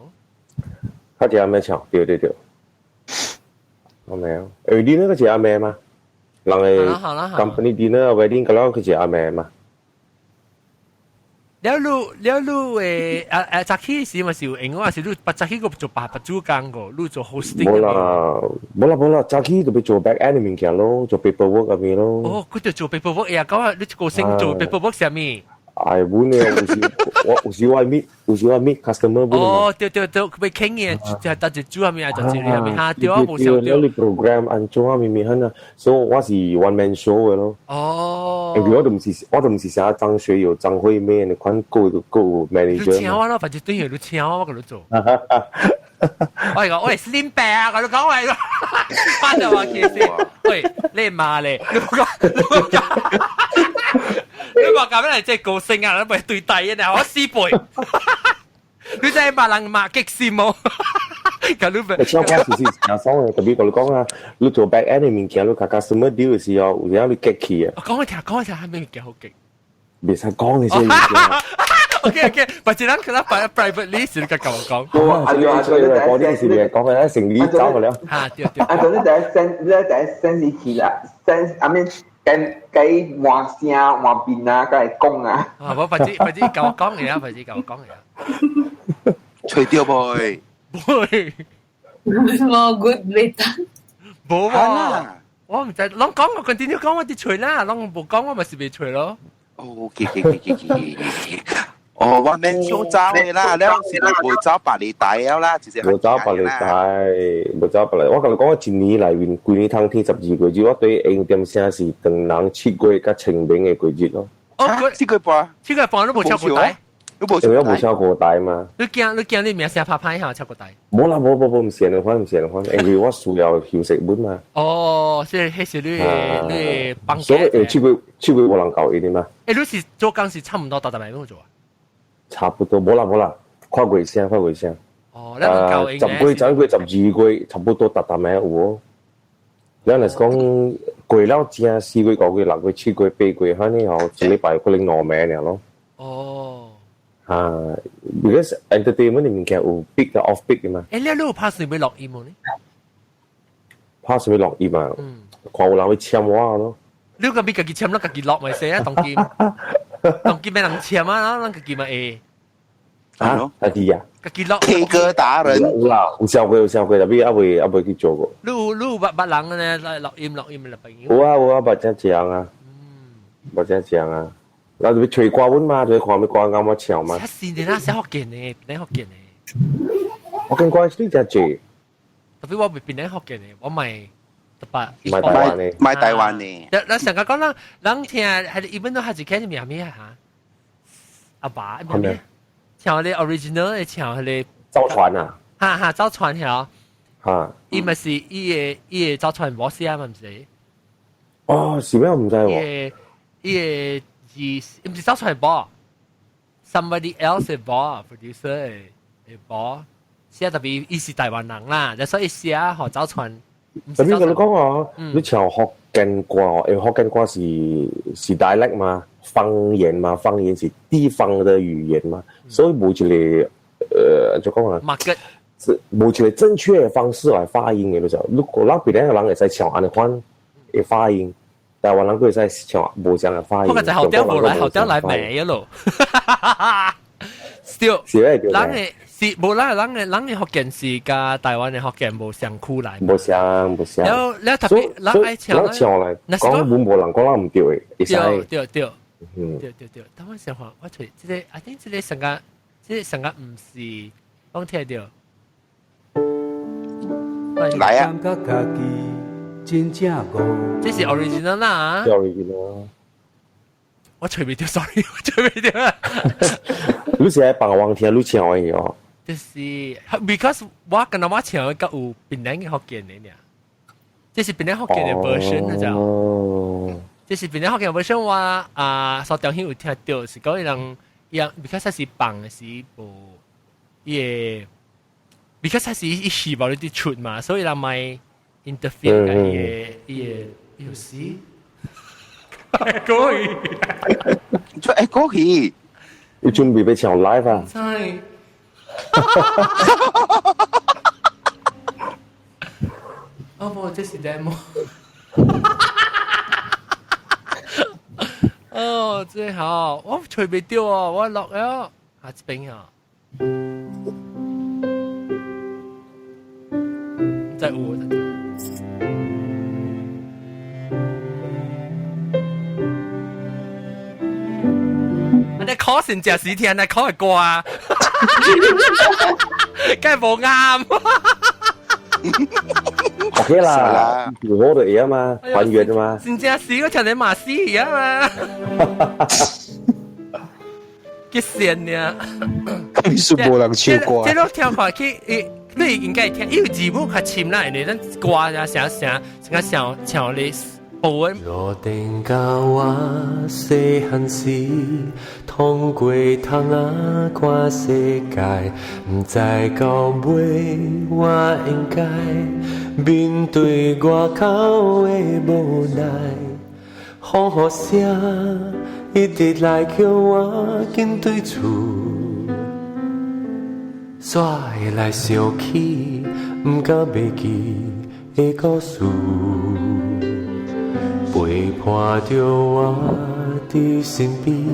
Speaker 4: 較濟阿名唱，對。阿名，你那個是阿名嗎？人哋 company dinner wedding 嗰啲佢就阿名嘛。
Speaker 1: 了早起時咪是有英文，還是你早起個做白主工個，你做 hosting。
Speaker 4: 冇啦，早起就俾做 back end 面嘅咯，做 paperwork 咁樣咯。
Speaker 1: 哦，佢就做 paperwork 呀，講下你個星做 paperwork 係咩？
Speaker 4: 係本嘅，有時我 meet customer 本。
Speaker 1: 哦，對，佢被傾嘅，就係就做下面就做下面嚇，對啊，冇錯。
Speaker 4: 你 program 按做下面係啊，所以我是 one man show 嘅咯。
Speaker 1: 哦。
Speaker 4: 我就唔是成日張學友、張惠妹你款個 manager。
Speaker 1: 你請我咯，反正對住你請我嗰度做。我係 slim bag 我都講係咯，翻就話其實，喂，你罵你，你話咁樣嚟即係高升啊！你咪對底啊！我師輩，你真係罵人罵極羨慕。咁你咪
Speaker 4: 唱歌時時成日爽嘅，特別我哋講啊，你做 back end 面見到大家什麼 deal 嘅時候，有啲激氣啊！
Speaker 1: 講一聽，係咪幾好激？
Speaker 4: 未使講嘅先。
Speaker 1: OK，或者咱可能 privately 先咁講。
Speaker 4: 講啲事嘅，講嘅成語走嘅了。
Speaker 1: 嚇，對。
Speaker 5: 你第一 sense 啦，sense I mean。計換聲換邊啊，梗係講啊！
Speaker 1: 我快啲教我講嘢啊！
Speaker 8: 吹掉噃，
Speaker 7: 我 good 未得，
Speaker 1: 冇啊！我唔知，啷講我 continue 講我啲吹啦，啷冇講我咪是未吹咯。
Speaker 8: OK，哦，我免想走嘅啦，你是冇走百里大啦，
Speaker 4: 冇走百里大，冇走百里。我同你講，我一年嚟面過年tháng天12個月，我對應點聲是當人7個月加清明嘅季節咯。
Speaker 1: 哦，7個月半都冇超過大，
Speaker 4: 都冇超過大嘛。
Speaker 1: 你驚你名聲拍拍下超過大？
Speaker 4: 冇啦，冇唔成嘅款，因為我需要休息本嘛。
Speaker 1: 哦，所以係你幫嘅。
Speaker 4: 所以7個月我能夠一點嘛？
Speaker 1: 你是做工是差唔多80萬蚊做啊？
Speaker 4: 差不多，冇啦，跨過先。
Speaker 1: 哦，你問教應
Speaker 4: 10季、11季、12季，差不多達咩有喎。你係講季了正4季、5季、6季、7季、8季，嚇呢後一禮拜可能2名嚟咯。
Speaker 1: 哦。
Speaker 4: because entertainment 裡面其實有 peak 嘅 off peak 嘅嘛。
Speaker 1: 你有拍算要落音冇呢？
Speaker 4: 拍算要落音啊？看有人會簽我咯。
Speaker 1: 你個別自己簽咯，自己落咪寫啊，當劍，當劍俾人簽啊，咱自己咪會。
Speaker 4: 啊，自己啊？
Speaker 1: 自己落。
Speaker 8: K 歌達人。
Speaker 4: 有啦，有上過，但係還未去做過。
Speaker 1: 你有捌人咧來錄音嚟朋友？
Speaker 4: 有啊，捌真正啊，捌真正啊。嗱，你吹歌本嘛，就看咩歌啱我唱嘛。
Speaker 1: 是的啦，寫福建嘅，邊福建嘅。
Speaker 4: 我見過呢隻字。
Speaker 1: 特別我邊福建嘅，我咪特別。
Speaker 4: 買台灣嘅。
Speaker 8: 買台灣嘅。
Speaker 1: 你成日講人聽係一般都係自己名咩嚇？阿爸名咩？唱你 original 嘅唱你。
Speaker 4: 周傳啊。
Speaker 1: 哈，周傳係。
Speaker 4: 嚇。
Speaker 1: 伊咪是伊個周傳冇寫嘛唔是？
Speaker 4: 哦，是咩？我唔知喎。
Speaker 1: 伊個唔是周傳播 ，somebody else 嘅播 ，producer 嘅播，寫特別伊是台灣人啦，所以寫學周傳。
Speaker 4: 特別你講啊，你唱福建歌，因為福建歌是 dialect 嘛，方言嘛，方言是地方的語言嘛，所以冇一個就講啊，冇一個正確嘅方式來發音嘅，就如果咱別人人會使唱安尼款嘅發音。台灣人佢使唱無這樣嘅發音，
Speaker 1: 不過就後調無來，後調來未一路。Still，人嘅是無啦，人嘅福建是加台灣嘅福建無相คู่來。
Speaker 4: 無相。
Speaker 1: แล้ว特別人愛唱
Speaker 4: 嚟，講本無人講得唔對嘅，
Speaker 1: 對。等我想下，我除即個，I think 即個成個唔是講聽到。
Speaker 8: 來啊！
Speaker 1: 這是 original 啦。
Speaker 4: original。
Speaker 1: 我隨便掉 ，sorry， 我隨便掉。
Speaker 4: 你是喺幫我聽，你唱嘅哦。
Speaker 1: 就是 because 我跟我唱嘅有邊兩個福建嘅呢？這是邊兩福建嘅 version 就。哦。這是邊兩福建嘅 version 我所中間有聽到是講人because 係幫是部嘢 because 係一時冇啲出嘛，所以人咪。interfere 嘅嘢，有時可以，
Speaker 8: 可以，
Speaker 4: 你準備俾唱 live 啊？
Speaker 1: 係，哦，這是 demo， 哦，最好，我隨便掉啊，我落咗，下次邊啊？在我。你 call 成隻屎天，你 call 係歌啊，梗係冇啱。
Speaker 4: OK 啦，我哋嘢啊嘛，還原啊嘛。
Speaker 1: 成隻屎嗰條你馬屎啊嘛，幾線呀？
Speaker 9: 你是冇人唱歌。
Speaker 1: 這都聽法佢，你應該聽，因為字幕較深啦，你咱歌啊，成唱你。
Speaker 10: 若定教我細漢時，通過窗仔看世界，不知到尾我應該面對外口的無奈，雨聲一直來叫我緊對厝，煞會來想起不敢忘記的故事。陪伴着我伫身邊，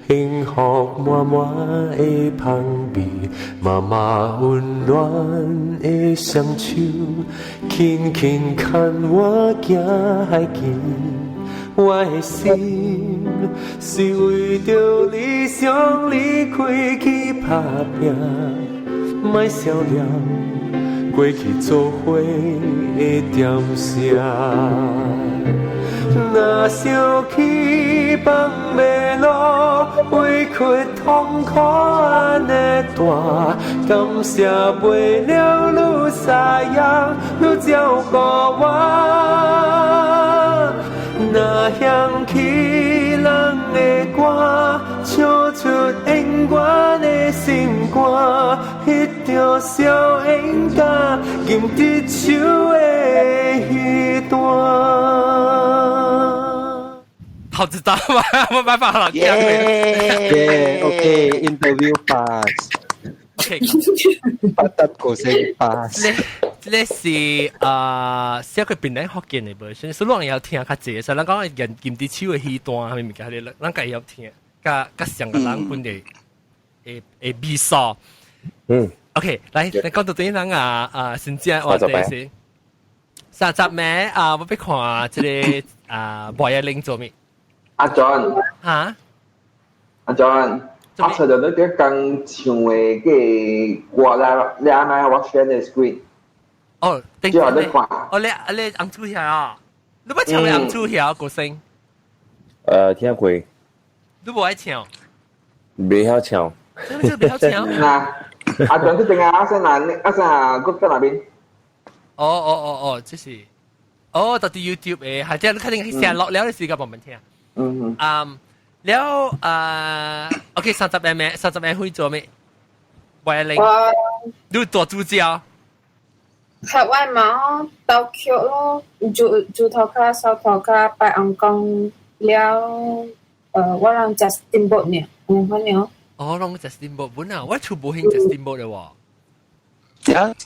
Speaker 10: 幸福滿滿的香味，媽媽溫暖的雙手，輕輕牽我行海邊。我的心是為着理想離開去打拼，莫笑了過去做伙的點聲。若想起放袂落，委屈痛苦安尼大，感謝袂了你沙樣，你照顧我。若想起人的歌，唱出永遠的的心肝，迄条小应甲金枝手的彼段。
Speaker 1: 好知道吗？冇辦法啦，
Speaker 9: 耶 ，OK，interview pass。OK， 八得個聲 pass。
Speaker 1: 呢是小佢邊咧學見嘅version，所以人有聽較濟，所以咱講人金枝手嘅彼段係咪物件咧？咱家有聽，甲上個人本嘅比賽。OK， 來，你講到點樣啊？先知我哋先。30名我俾看即個博野玲做咩？
Speaker 5: 阿 John，
Speaker 1: 嚇？
Speaker 5: 阿 John， 我找到你啲更唱嘅嘅歌啦，你啱啱我 share 嘅 screen。
Speaker 1: 哦，
Speaker 5: 之後你看。
Speaker 1: 哦，你紅珠橋啊？你冇唱紅珠橋歌聲？
Speaker 4: 聽過。
Speaker 1: 你冇愛唱？
Speaker 4: 未曉唱。
Speaker 1: 你未曉唱？
Speaker 5: 嗱，阿 John 你定阿生嗰在哪邊？
Speaker 1: 哦，這是。哦，到啲 YouTube 誒，係即係你肯定成落了嘅時間冇問題啊。แล้วOK 30名會做咩？為零ดูตัว主角。
Speaker 7: 客外嘛，到橋咯，住頭家、收頭家、拜អង្គ公了，我讓 Justin Bot 呢，
Speaker 1: 哦，讓 Justin Bot 本啊，我全部興 Justin Bot 嘅喎。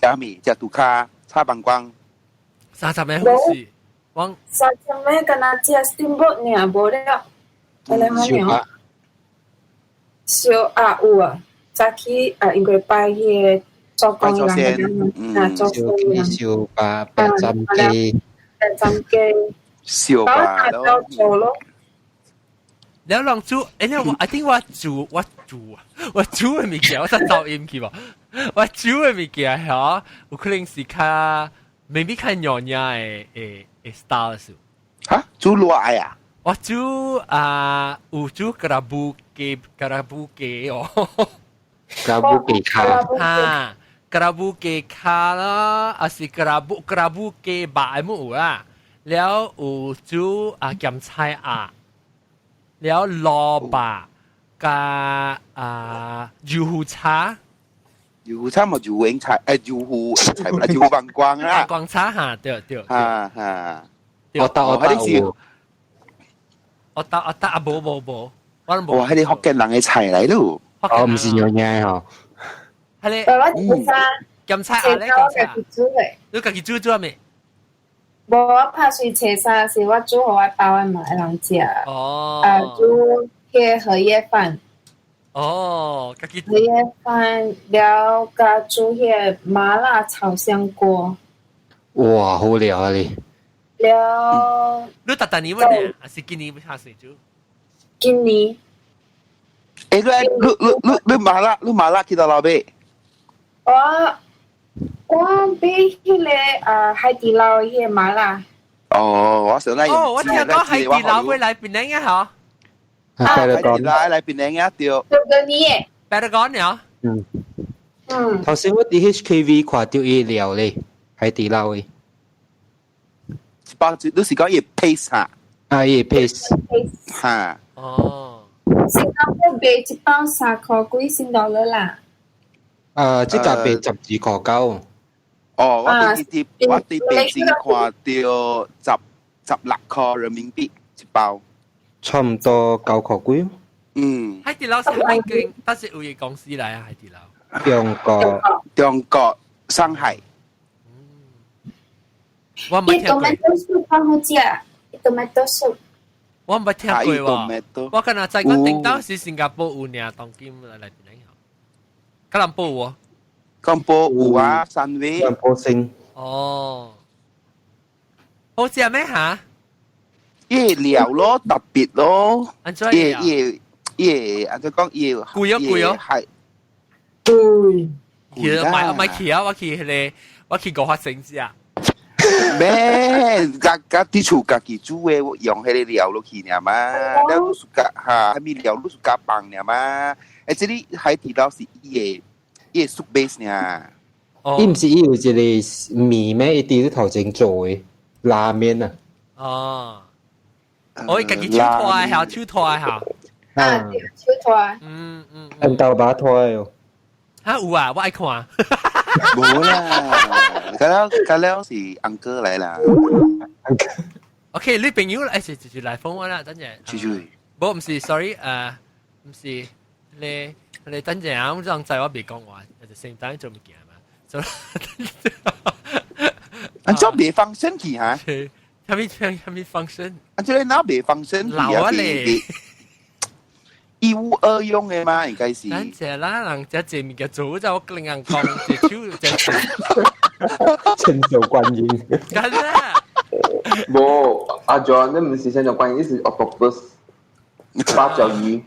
Speaker 8: 假米假杜卡差棒光。
Speaker 1: 30名好事，我
Speaker 7: 30名跟那 Justin Bot 呢，冇了。小有啊，早起應該拜嘢做工人做
Speaker 9: 小巴800幾
Speaker 8: 小巴
Speaker 7: 咯。
Speaker 1: แล้วลองจูเนี่ยI think ว่าจู係咪叫我實噪音去吧？ว่าจู係咪叫嚇？有可能是較maybe較nhỏ嘅style 數。
Speaker 8: 嚇？จู羅愛啊？
Speaker 1: 我煮有煮格拉布雞哦，
Speaker 9: 格拉布雞卡
Speaker 1: 哈，格拉布雞卡啦，還是格拉布雞白冇啦，แล้ว有煮鹹菜啊，แล้ว蘿蔔加油胡茶，
Speaker 8: 油胡茶冇油影菜，油胡菜唔係油棒光啦，
Speaker 1: 光茶哈，對，
Speaker 9: 我得。
Speaker 1: 我答冇，我都冇。
Speaker 8: 哇！係你福建人嘅菜嚟咯。
Speaker 9: 我唔是樣嘢嗬。
Speaker 1: 係你。鹹菜啊！你鹹菜。你自己煮咗未？
Speaker 7: 無，我拍水切沙是我煮好我包我買人食。
Speaker 1: 哦。
Speaker 7: 煮嘅荷葉飯。
Speaker 1: 哦，自己。
Speaker 7: 荷葉飯了，加煮嘅麻辣炒香鍋。
Speaker 9: 哇！好料啊你。
Speaker 7: 了，
Speaker 1: 你特年乜嘢？還是今年下水煮？
Speaker 7: 今年。
Speaker 8: 你麻辣幾多老味？
Speaker 7: 我買迄個海底撈迄個麻辣。
Speaker 8: 哦，我想嚟。
Speaker 1: 哦，我聽講海底撈會嚟檳城嘅嗬。
Speaker 8: 海底撈嚟檳城嘅對。
Speaker 7: 對你嘅。
Speaker 1: 白得講了。
Speaker 9: 頭先我喺 HKV 看到伊料咧，海底撈嘅。
Speaker 8: 包你是講伊 paste 嚇？
Speaker 9: 伊 paste
Speaker 8: 嚇。
Speaker 1: 哦。
Speaker 7: 新加坡賣一包3塊幾新dollar啦。
Speaker 9: 即個賣12塊9。
Speaker 8: 哦，我哋電視看到16塊人民幣一包。
Speaker 9: 差唔多9塊幾。
Speaker 1: 海底撈是海景，但是有嘢公司嚟啊，海底
Speaker 9: 撈。
Speaker 8: 中國上海。
Speaker 1: 我冇聽過。
Speaker 7: tomato soup 好好食，tomato soup。
Speaker 1: 我冇聽過喎。我可能在講頂到是新加坡有呢，當今嚟檳城。吉隆坡喎。
Speaker 8: 吉隆坡有啊，三位。
Speaker 9: 吉隆坡星。
Speaker 1: 哦。好食咩嚇？
Speaker 8: 伊料咯，特別咯。
Speaker 1: 安怎料？
Speaker 8: 安怎講伊？
Speaker 1: 貴哦。
Speaker 8: 係。
Speaker 7: 貴。
Speaker 1: 其實買去啊，我去5發星食。
Speaker 8: 咩？家啲厝家己煮嘅，用迄個料落去呢嘛，了都是加哈，還沒料都是加棒呢嘛。這裡海底撈是伊個 soup base 呢。
Speaker 9: 伊唔是伊有一個麵咩？伊啲頭前做嘅拉麵啊。
Speaker 1: 哦。我家己手拖下，手拖下。
Speaker 7: 手拖。
Speaker 9: 按豆把拖哦。
Speaker 1: 啊有啊，我愛看。
Speaker 8: 冇啦，咁了是安哥嚟啦。
Speaker 1: OK， 你朋友誒就來訪我啦，等陣。冇唔是 ，sorry， 唔是你等陣啊，咁在我未講話，就聖誕做物件嘛，做。
Speaker 8: 安做未放身去哈？
Speaker 1: 係咪放身？
Speaker 8: 安做你哪未放身去啊？
Speaker 1: 老啊你。
Speaker 8: 一物二用嘅嘛，應該是。
Speaker 1: 等陣啦，人家這物件做就我跟人講，隻手隻手。
Speaker 4: 千手觀音。
Speaker 1: 梗啦。
Speaker 5: 冇阿 John，那唔是千手觀音，是 octopus 八爪魚。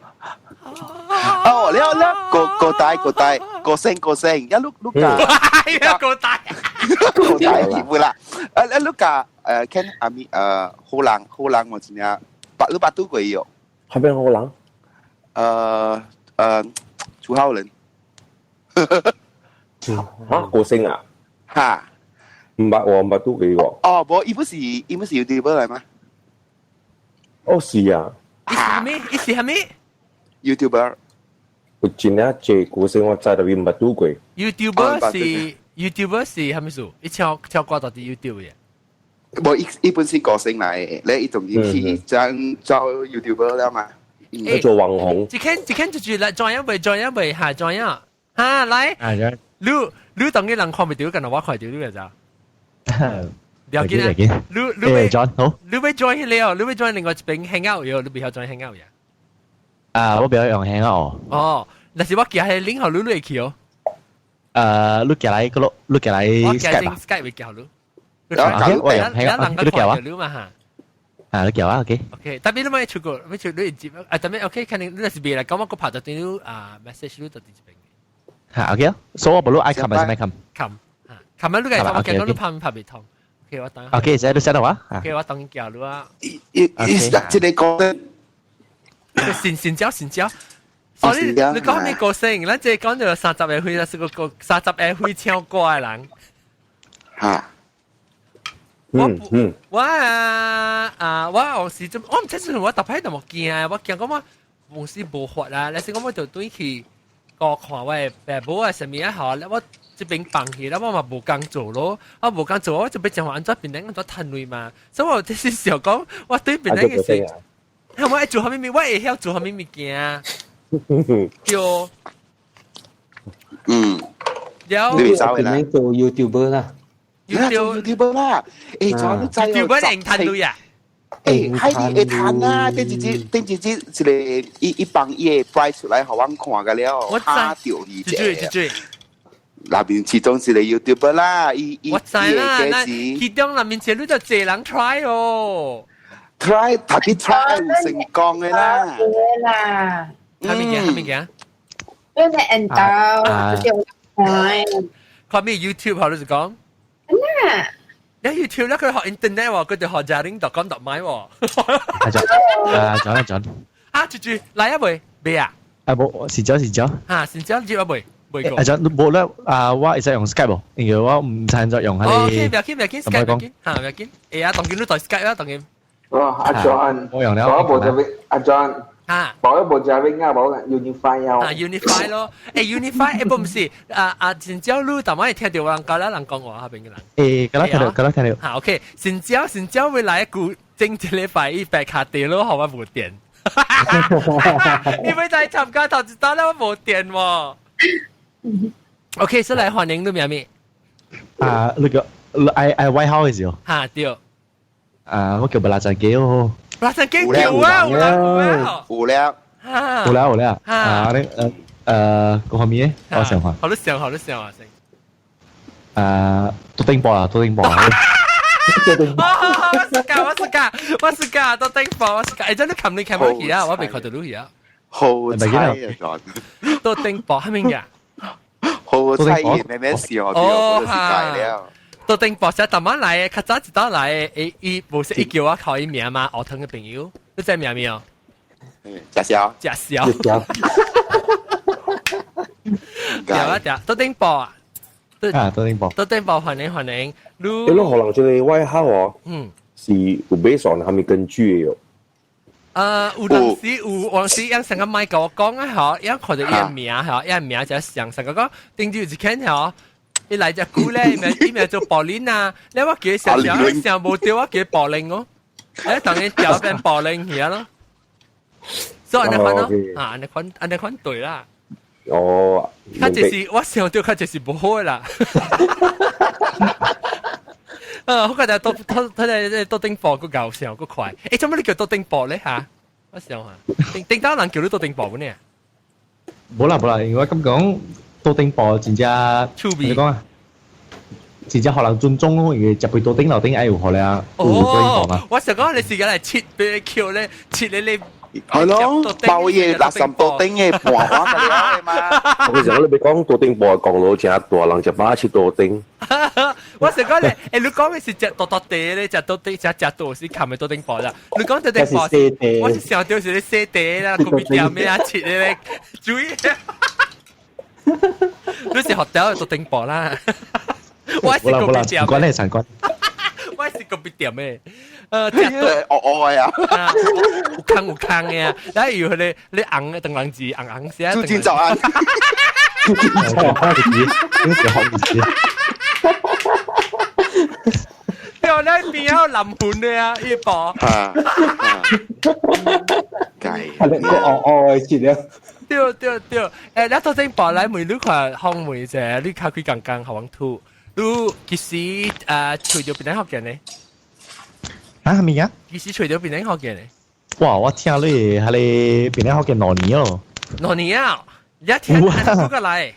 Speaker 8: 哦，你個聲，一碌
Speaker 1: 個大
Speaker 8: 會啦，碌架，can 阿咪好冷我知呀，八度鬼有，
Speaker 4: 係咪好冷？
Speaker 8: 朱浩人，
Speaker 4: 個聲啊？
Speaker 8: 哈，
Speaker 4: 唔係唔係都幾喎？
Speaker 8: 哦，不，伊不是 YouTuber 嚟嗎？
Speaker 4: 哦，是啊。
Speaker 1: 係咩
Speaker 8: ？YouTuber。
Speaker 4: 我今日借個聲我知道唔係都貴。
Speaker 1: YouTuber 是係咩數？一跳過到啲 YouTube 嘅。
Speaker 8: 冇，一本是歌星嚟，你一種去做 YouTuber 啦嘛。
Speaker 4: 去做網紅。
Speaker 1: 只看就嚟轉一位嚇轉一嚇嚟。你當嘅人看唔到，跟住我看到你嘅咋？了解啊！你會 join 好？你會 join 了？你會 join 另外一邊 hang out 嘅？你比較 join hang out 嘅？
Speaker 11: 我比較用 hang out。
Speaker 1: 哦，但是我寄係領後你嚟去哦。
Speaker 11: 你寄來個咯，你寄來
Speaker 1: Skype 會叫你。
Speaker 11: 我用 hang out，你寄啊？
Speaker 1: 你嘛嚇？
Speaker 11: 你寄啊 ？OK。
Speaker 1: 但係你咪出過，咪出你接但係 OK，肯定你係別啦。咁我個拍咗對你message 你到啲邊嘅。
Speaker 11: OK，所以我冇攞 icon 咪係 icon。
Speaker 1: 琴日你係我見到你拍未通。OK， 我等。
Speaker 11: OK，即係你 set 到啊
Speaker 1: ？OK， 我等叫你啊。
Speaker 8: 即係講。
Speaker 1: 善招，所以你講咩個性？咱即係講到30個會，是個30個會唱歌嘅人。
Speaker 8: 嚇！
Speaker 1: 我有時就我唔知係我特批就冇驚，我驚講我冇事無法啦。但是我就對去個看喂爸母啊，什麼也好，我這邊放棄啦，我嘛無工做咯，我無工做，我就俾正話安怎變成安怎攤位嘛。所以我這是時候講，我對變成嘅事。我愛做下咩物，我會曉做下咩物件。叫，
Speaker 9: 了。你邊做 YouTuber 啦
Speaker 8: ？YouTuber 啦，仲有仔
Speaker 1: YouTuber 能賺到呀？
Speaker 8: 係你賺啦，等陣子一幫嘢擺出來，好玩看㗎了。
Speaker 1: 我知。
Speaker 8: 那邊始終是你 YouTuber 啦，
Speaker 1: 我知啦，那其中那邊前你就濟人 try 哦。
Speaker 8: try 特別 try 唔成功嘅啦。
Speaker 1: 係咪嘅？
Speaker 7: 因為人道就
Speaker 1: 看咩 YouTube 學你就講。你 YouTube 咧，佢學 internet 喎，佢哋學家庭度講讀買喎。
Speaker 11: 轉。
Speaker 1: 住嚟一杯未啊？
Speaker 11: 冇，時咗。
Speaker 1: 時咗接一杯。
Speaker 11: 冇咧，我係使用 Skype 喎，因為我唔趁作用喺。
Speaker 1: OK，唔要緊 ，Skype 唔要緊。啊，當見你台 Skype 啦，當見。
Speaker 5: 阿 John，
Speaker 11: 我用了。
Speaker 5: 攞一部就俾阿 John。攞一部就俾我冇 Unify 啊。
Speaker 1: Unify 咯，Unify 唔是前朝你但係聽到人講啦，人講話下邊嘅人。
Speaker 11: 咁啦聽到。
Speaker 1: OK，前朝會來一股整一禮拜100卡電咯，好我冇電。你會在參加投資單啦，我冇電喎。OK， 所以嚟歡迎你咩？
Speaker 11: 那個White House 嘅時候。
Speaker 1: 對。
Speaker 11: 我叫布拉贊基哦。
Speaker 1: 布拉贊基有啊。
Speaker 11: 個後面我想下。
Speaker 1: 好想啊！
Speaker 11: 都頂波啊！
Speaker 1: 我是㗎，都頂波，我是㗎。真係冚你睇冇去啊！我未看到你去啊。
Speaker 8: 好彩啊！
Speaker 1: 都頂波係咪㗎？
Speaker 8: 好彩嘅咩事我都是解了。
Speaker 1: 都頂博士特晚嚟，較早一道嚟，無說叫我考伊名嘛，學堂嘅朋友，你知名未有？
Speaker 8: 食笑。
Speaker 1: 都頂博啊！
Speaker 11: 都頂博，
Speaker 1: 歡迎。
Speaker 4: 你可能做你外號哦，是有based on 係咪根據嘅？
Speaker 1: 有當時有往時樣成個麥跟我講啊，嗬，樣看到伊個名嗬，伊個名就上成個講，頂住一間嗬，伊來隻股咧，伊咪做柏林啊，你話幾時上冇掉啊幾柏林哦，誒當然掉變柏林嘢咯，所以安尼款咯，安尼款對啦。
Speaker 4: 哦，
Speaker 1: 佢就是我想到佢就是唔好啦。好覺得多丁博個搞笑個快，誒做乜你叫多丁博咧嚇？我想下，丁單人叫你多丁博嘅呢？
Speaker 11: 冇啦，我咁講多丁博真正，你講啊，真正可能尊重咯，而就被多丁留丁愛有學咧，
Speaker 1: 哦，我想講你時間嚟切俾你叫咧，切你。
Speaker 8: 係咯，包嘢垃圾多丁嘅半話嘅了嘛。
Speaker 4: 我其實你咪講多丁博係講到正大人就把切多丁。
Speaker 1: 我成講你講嘅是隻多地咧，隻多丁隻多是冚嘅多丁博啦。你講多丁博，我是想到是你寫地啦，個邊條咩啊切你注意。你是學到多丁博啦。我係個邊條？
Speaker 11: 關你神關。
Speaker 1: 我係個邊條咩？
Speaker 8: 我呀，
Speaker 1: 有坑嘅啊！例如佢你硬嘅鄧冷字硬寫，
Speaker 8: 朱建就硬，
Speaker 11: 朱建就硬，學唔知。
Speaker 1: 又咧邊有臨盤嘅啊？呢波
Speaker 8: 計
Speaker 5: 係切了。
Speaker 1: 對，你頭先บอกแล้วมือลูกขวาห้องมือจะลูกค้าคุยกังๆเขาวังทูลูก其實除咗邊啲學嘅呢？
Speaker 11: 啊，係咪啊？
Speaker 1: 其實除咗邊啲學嘅呢？
Speaker 11: 哇！我聽你係你邊啲學嘅羅年哦。
Speaker 1: 羅年啊，一聽嗰個嚟。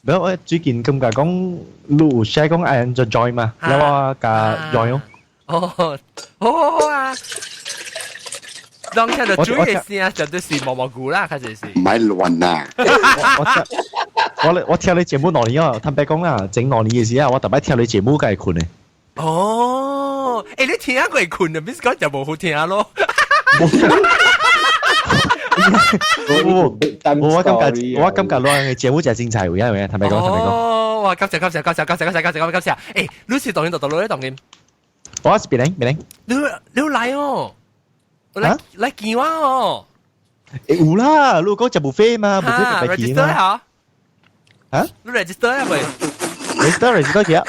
Speaker 11: 唔係我最近咁講你有 share 講 I enjoy join 嘛？你話加 join 哦。
Speaker 1: 好啊。當聽到主嘅聲啊，就都是蘑菇啦，佢就是。
Speaker 8: 唔係亂啊！
Speaker 11: 我聽你節目羅年啊，坦白講啊，整羅年嘅時啊，我特別聽你節目梗係困嘅。
Speaker 1: 哦，誒你聽下佢困啊，邊講就冇好聽下咯。我感覺攞嘅節目就係精彩喎，因為坦白講。哦，哇，感謝，誒，你是當然讀到當然。我是邊領，你嚟哦，嚟見我哦。有啦，你講就冇飛嘛，冇飛就嚟見啦。啊？你 register 啊未 ？register 幾啊？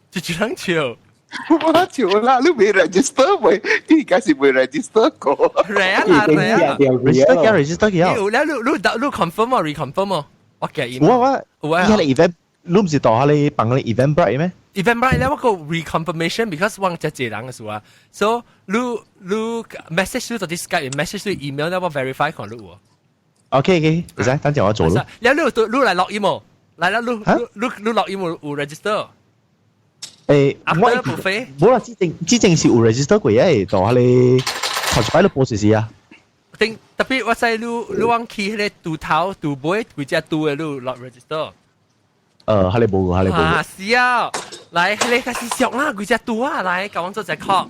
Speaker 1: 就兩條。
Speaker 8: 我條啦，你未 register 未？你而家是未 register 過
Speaker 1: ？register 幾啊？你 confirm 啊 ？reconfirm 啊？我嘅 email。我依家你 event，你唔是到下你幫你 eventbrite 咩 ？eventbrite 咧，我個 reconfirmation，because 我只人嘅數啊，所以你 message 到啲 Skype message 到 email 咧，我 verify 看你喎。OK，唔使，等陣我做咯。你嚟落 email，嚟啦，你落 email 有 register。誒，冇啦，之前是有 register 過嘅，就係你頭先擺到報時時啊。特別我知你往去迄個頭尾幾隻嘅你落 register。係你冇嘅，係你冇。啊，是啊，嚟你開始上啦，幾隻啊，嚟教我做隻 call。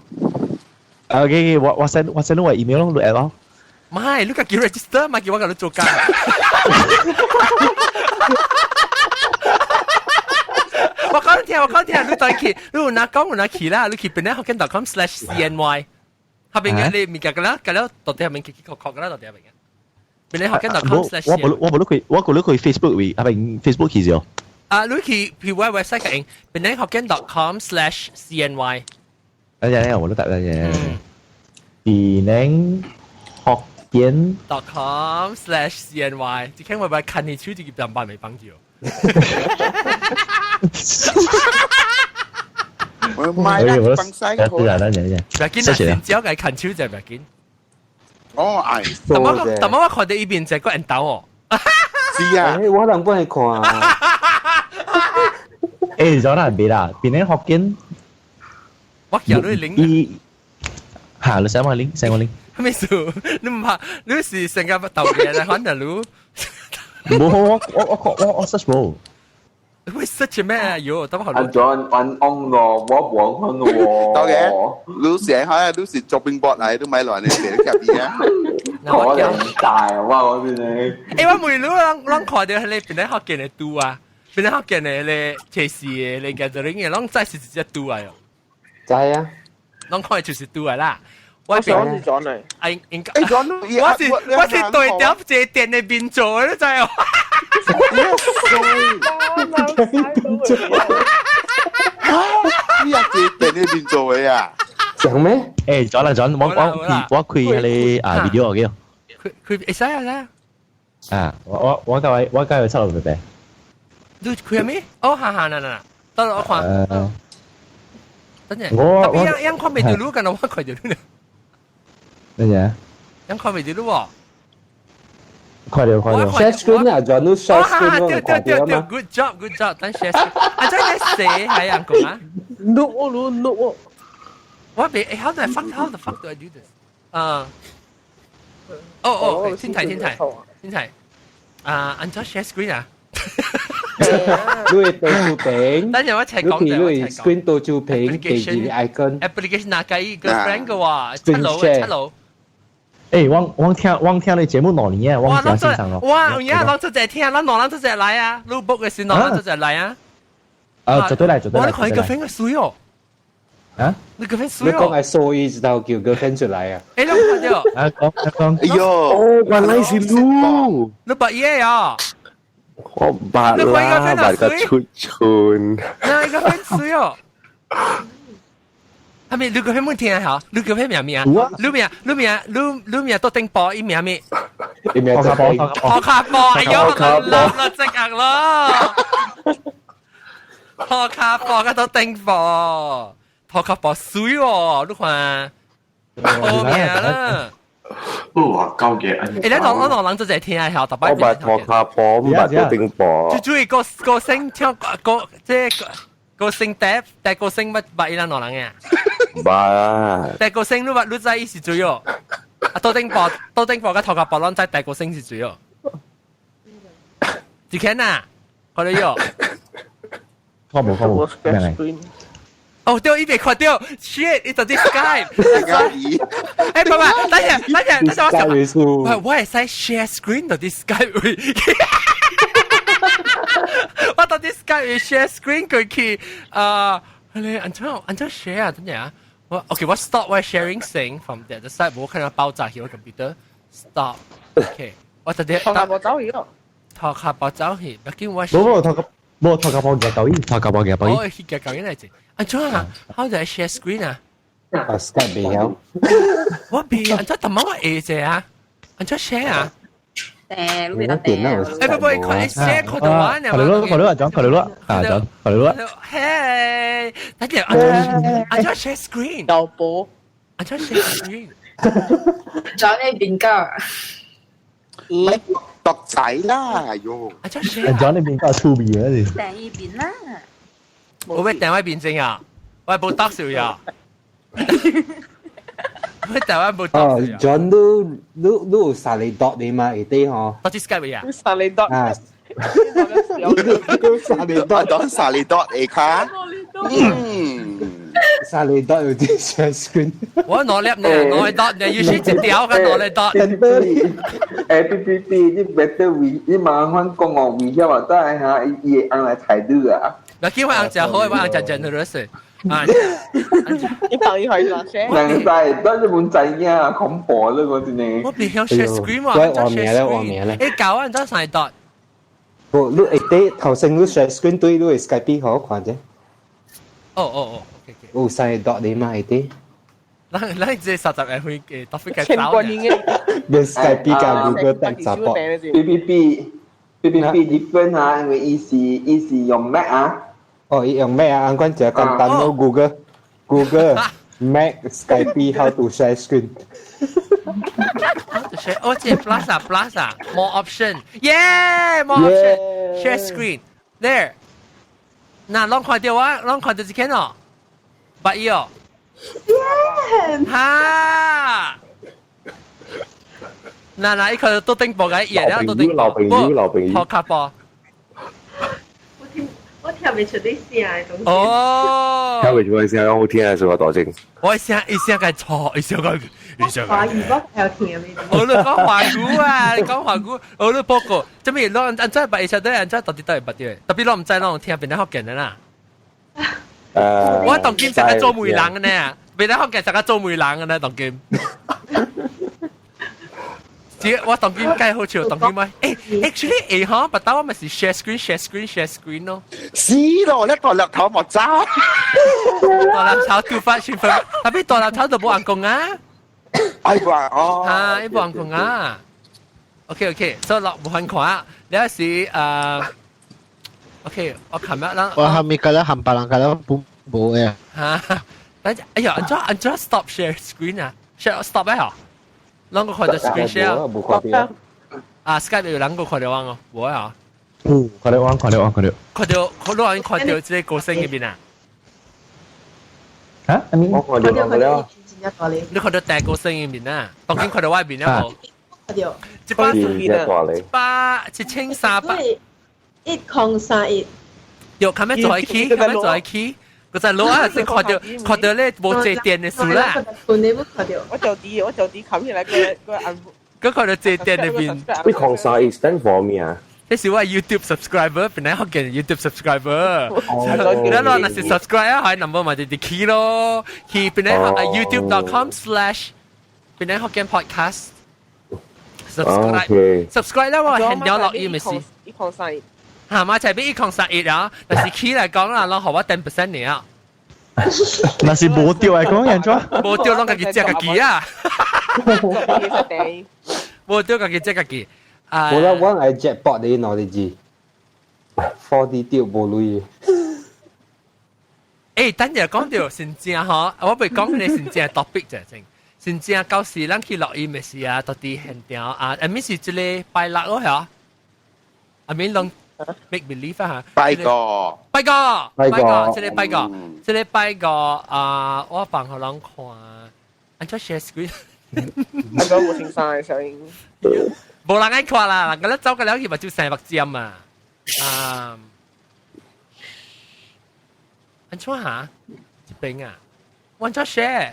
Speaker 1: OK，我 send 你個 email 咯，你 add 咯。唔係，你叫 register， 咪叫我教你做㗎。我講聽，你再去，你有拿去啦，你去邊咧學緊 .com/cny，下邊嘅你咪夾㗎啦，到底下面確㗎啦，到底下邊嘅。邊咧學緊 .com/cny。我過去 Facebook 下邊 Facebook 去咗。你去 website 嘅，邊咧學緊 .com/cny。等我都答啦嘢。邊咧學緊 .com/cny，只聽我咪近你超級兩百未幫住。
Speaker 8: 我買啦，放晒佢。
Speaker 1: 唔要緊啊，先只有係近超就唔要緊。
Speaker 8: 哦，係。
Speaker 1: 但我看到呢邊就個人鬥哦。
Speaker 8: 是啊，
Speaker 5: 我能幫你看啊。
Speaker 11: 誒，咗難別啦，邊咧學緊？
Speaker 1: 我叫你領。
Speaker 11: 嚇，你send我link，send我link。
Speaker 1: 咩事？你唔怕？你是成個鬥嘅啦，可能你。
Speaker 11: 冇，我 search 冇。
Speaker 1: 會 search 咩啊？喲，等我
Speaker 5: 阿 John 揾 on 咯，我揾佢咯。
Speaker 8: 當然，你成下你是做兵博嚟，都買來你寫入邊啊。
Speaker 5: 可能大啊！哇，我邊你。
Speaker 1: 誒，我每日啷看到你邊啲學嘅你讀啊，邊啲學嘅你提示嘅你嘅就你嘅啷真係直接讀啊喲。
Speaker 5: 就係啊，
Speaker 1: 啷看就是讀啊啦。我
Speaker 6: 是John 嚟，
Speaker 1: 應該
Speaker 8: John，
Speaker 1: 我是對掉這店嘅邊做嘅，真係。
Speaker 8: 呢日這店呢邊做嘅啊？
Speaker 4: 講咩？
Speaker 11: 誒，轉啦轉，我開你video 嘅。
Speaker 1: 佢會使啊？
Speaker 11: 啊，我教佢出嚟嘅。
Speaker 1: 你開咩？哦，哈，嗱，得啦，我看。等陣，
Speaker 11: 我
Speaker 1: 樣看未到路㗎，我看到路。
Speaker 11: 乜嘢？
Speaker 1: 樣看未到路喎。
Speaker 11: 快點！share screen 啊，轉到 share screen 嗰個
Speaker 1: 對，good job，等 share screen。啊，真係死係人講啊
Speaker 6: ！No，
Speaker 1: 我俾 how the fuck do I do this？哦，天台，按咗 share screen 啊？
Speaker 11: 你到處屏，
Speaker 1: 等陣我一齊講就
Speaker 11: 你 screen 到處屏，記住啲 icon。application
Speaker 1: 哪計 girlfriend 嘅喎，7樓。
Speaker 11: 誒，我聽你節目6年啊，我聽先生咯。
Speaker 1: 哇，而家攞出隻聽，攞攞出隻嚟啊 ！notebook 嘅先攞出隻嚟啊！
Speaker 11: 絕對嚟。
Speaker 1: 我哋個 friend 嘅水哦。
Speaker 11: 啊？
Speaker 1: 你個 friend 水哦？
Speaker 11: 你講係所以就叫個 friend 出嚟啊？
Speaker 1: 誒，你睇到？
Speaker 11: 講。
Speaker 8: 哎呦，
Speaker 4: 哦，原來是路。
Speaker 1: 你白嘢啊？
Speaker 4: 我白啦，白個出春。
Speaker 1: 你個 friend 水哦？係咪你個 friend 冇聽下？你個 friend 咩啊？你咩都頂波，伊咩咩？
Speaker 11: 伊咩？
Speaker 1: 學卡波，哎呦，落即刻咯！學卡波個都頂波，學卡波水喎，你看，好咩啦？
Speaker 3: 哇，高嘅！
Speaker 1: 誒，你攞人做隻聽下，特別。
Speaker 4: 我白學卡波，唔白頂波。
Speaker 1: 最主要個聲唱個即係。個聲碟，但個聲乜白伊拉攞人嘅？
Speaker 4: 白。
Speaker 1: 但個聲你知意思最哦。多丁博嘅頭殼博啷在但個聲是最哦。只看啊，看到有。
Speaker 11: 我冇。
Speaker 1: 哦，對，伊別看到 ，shit，it's a Skype。誒，爸爸，等陣，我係使 share screen 到啲 Skype。我到底 Skype share screen 佢去你按照 share 啊，真係啊！我 我 stop 我 sharing thing from the other side， 我看到爆炸去我 computer stop。OK， 我特啲。
Speaker 6: 頭殼冇走去咯。
Speaker 1: 頭殼冇走去，畢竟我。
Speaker 11: 冇頭殼冇嘅抖音，頭殼冇嘅抖音。
Speaker 1: 我係嘅抖音嚟啫。按照啊 ，how do I share screen 啊
Speaker 11: ？Skype 未有。
Speaker 1: 我未按照特麼我 A 啫啊？按照 share 啊？
Speaker 7: 誒，你得點啊？
Speaker 1: 誒，不佢 share 佢度玩啊嘛。
Speaker 11: 佢咯，講佢咯，講佢咯。
Speaker 1: 嘿，等陣按照 share screen。
Speaker 6: 有波。
Speaker 1: 按照 share screen。
Speaker 7: 仲有呢邊㗎？
Speaker 8: 咪獨仔啦，喲。
Speaker 1: 按照 share。
Speaker 11: 仲有呢邊夠出名啊你。
Speaker 7: 訂呢邊啦。
Speaker 1: 我俾訂位變證啊！我係報得少呀。我訂位報得少呀。
Speaker 12: John 都沙利多你嘛，一啲嗬。
Speaker 1: 多啲 Skype 呀。
Speaker 6: 沙利多。
Speaker 12: 啊。
Speaker 8: 沙利多，當沙利多嚟卡。
Speaker 12: 沙利多有啲 share screen。
Speaker 1: 我攞粒呢，我係多，你要先直掉嘅攞嚟多。
Speaker 5: PPT 啲 better we， 啲馬漢講我 we 嘅話都係嚇，嘢硬嚟睇到啊。
Speaker 1: 嗱，叫我硬就好，我硬就 generous。啊，
Speaker 6: 你朋友係嗱聲。
Speaker 5: 硬曬都係滿仔嘅，恐怖啦嗰啲嘢。
Speaker 1: 我別向 share screen 喎，
Speaker 12: 我名咧，我名咧。
Speaker 1: 你搞啊，真係多。
Speaker 12: 我你啲頭先你 share screen 對你 Skype 好看啫。
Speaker 1: 哦，
Speaker 12: 哦，沙利多你嘛一啲。
Speaker 1: 嗱，即係實習係去嘅，特別嘅
Speaker 6: 搞嘅。
Speaker 12: 跟 Skype 加 Google 搭雜博。
Speaker 5: PPT different 嚇，因為伊是用 Mac 啊。
Speaker 12: 哦，用 Mac 啊，按關就簡單咯 Google。Mac Skype how to share screen。
Speaker 1: 哦，即係 Plus more option，yeah，more option，share screen there。嗱，攏看到啊，攏看到一件哦，八一哦。哈！嗱，依個都頂播嘅，嘢咧都頂播，學卡播。
Speaker 13: 我聽未出啲聲咁。
Speaker 1: 哦。
Speaker 4: 聽未出啲聲，好聽啊！做個多正。
Speaker 1: 我一聲嘅錯，一聲嘅。
Speaker 13: 華語歌有聽未？
Speaker 1: 我都講華語啊，你講華語，我都播過。做咩？攞人真係白一聲，人真係到底都係白啲，特別攞唔知攞聽邊啲學嘅啦。我當今成日做媒人嘅呢，俾你學嘅，大家做梅冷嘅咧，當劍。我當劍梗係好笑，當劍咪，actually 嚇，不過我咪是 share screen 咯。
Speaker 8: 是咯，你大laptop 冇走。
Speaker 1: 大laptop掉翻轉份，但係大laptop就冇人講啊。
Speaker 8: 哎啩哦，
Speaker 1: 係冇人講啊。OK， 所以落冇人講啊。你有時OK， 我琴日啦，
Speaker 14: 我後面嗰啲冚唪唥嗰啲冇嘅。
Speaker 1: 嚇，哎呀，安裝 stop share screen 啊 ，share stop 啊，啷個看到 screen share？啊 ，Skype 有啷個看到我？冇啊。
Speaker 11: 看到，
Speaker 1: 看到，即係個聲嗰邊啊？
Speaker 11: 嚇？
Speaker 4: 我看到。
Speaker 1: 你看到第個聲嗰邊啊？當然看到外邊啊冇。
Speaker 6: 看到。
Speaker 1: 1,300。
Speaker 6: 1,31。
Speaker 1: 有，琴日再起。嗰陣攞啊，先看到咧冇借電嘅數啦。
Speaker 6: 你冇看到？
Speaker 15: 我就啲冚起來個按。
Speaker 1: 嗰看到借電裏邊。
Speaker 4: 1,3 stand for 咩啊？
Speaker 1: 你是我 YouTube subscriber，本來學嘅 YouTube subscriber。你攞那是 subscribe 啊，係 number 咪就啲 key 咯 ，key 本來學 youtube.com/本來學嘅 podcast。subscribe 啦，我係掉落去咪是。
Speaker 15: 1,31。
Speaker 1: 嚇嘛，就係俾1,31啊！但是 key 嚟講啦，攞學我10% 嚟啊。
Speaker 11: 那是冇掉嚟講人咗，
Speaker 1: 冇掉攞佢只個 key 啊。冇掉佢只個 key。
Speaker 12: 冇啦，我係 jackpot 你攞嚟知，4D 掉冇類。
Speaker 1: 誒，等陣講到先正嗬，我未講你先正 topic 就正，先正舊時咱去落雨咪是啊，到底現掉啊，阿咪是一個拜六咯嚇，阿咪攏 make believe 啊嚇，
Speaker 8: 拜個，
Speaker 1: 即係拜個啊，我幫佢啷看，按咗 share screen，
Speaker 15: 我講冇清晒聲。
Speaker 1: 冇人愛看啦，人家咧走個了去咪就300針啊！安怎下？一邊啊，我做 share，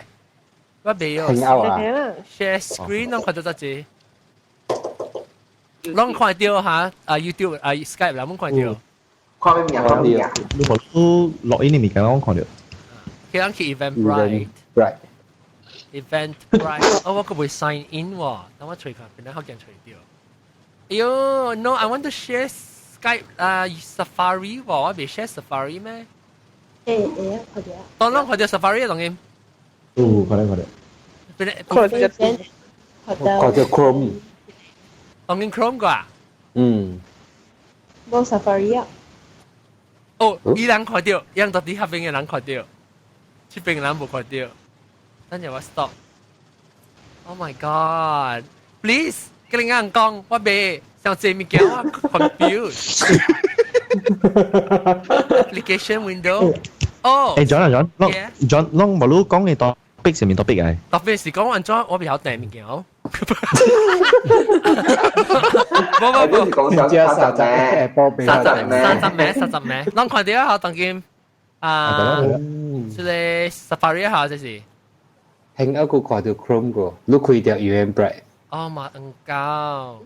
Speaker 1: 我未有 share screen， 攏看到得啫。攏看到嚇，YouTube Skype 啦，攏看到。
Speaker 5: 看咩名？看咩名？
Speaker 11: 你可都落呢啲物件我看到。
Speaker 1: 佢講去 Eventbrite。哦，我個會 sign in 喎，等我隨佢，變得好驚隨掉。哎呦 ，no， I want to share Skype Safari 喎，我未 share Safari 咩？
Speaker 6: 看到。
Speaker 1: 當啷看到 Safari 啊，當然。
Speaker 11: 看到。
Speaker 12: 看到 Chrome。
Speaker 1: 當然 Chrome 個啊。
Speaker 6: 冇 Safari 啊。
Speaker 1: 哦，伊人看到，伊人到底嗰邊嘅人看到，呢邊嘅人冇看到。等陣我 stop。Oh my god！ Please， 跟你啱講，我未想借物件，我 confused。Application window。哦。
Speaker 11: 誒，John，冇攞講嘅topic上面topic嘅。
Speaker 1: topic 是講完咗，我比較訂物件哦。冇，30咩？啷看到啊？當見即係 Safari 啊，即是。
Speaker 12: 聽一個看到 Chrome 個，你開掉 Eventbrite。
Speaker 1: 哦，嘛唔夠。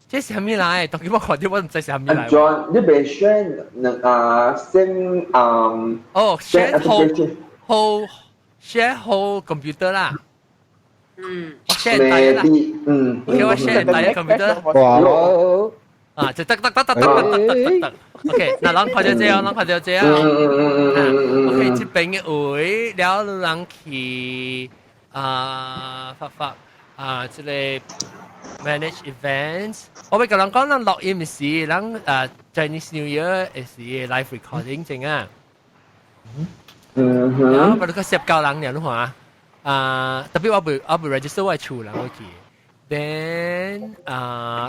Speaker 1: 這是蝦米來？當見我看到我唔知是蝦米來。
Speaker 5: John，你別選先
Speaker 1: 哦 share 好 computer 啦。我 share 大啦。OK， 我 share 大嘅 computer。
Speaker 12: 哇！
Speaker 1: 啊，就得。OK， 嗱，啷看到這樣？OK， 這邊嘅位了，啷去發即係 manage events。我咪講啷講，啷錄音是，啷Chinese New Year 是 live recording 正啊。啊，不過佢攝夠人了話，特別我會 register 我厝人去。Then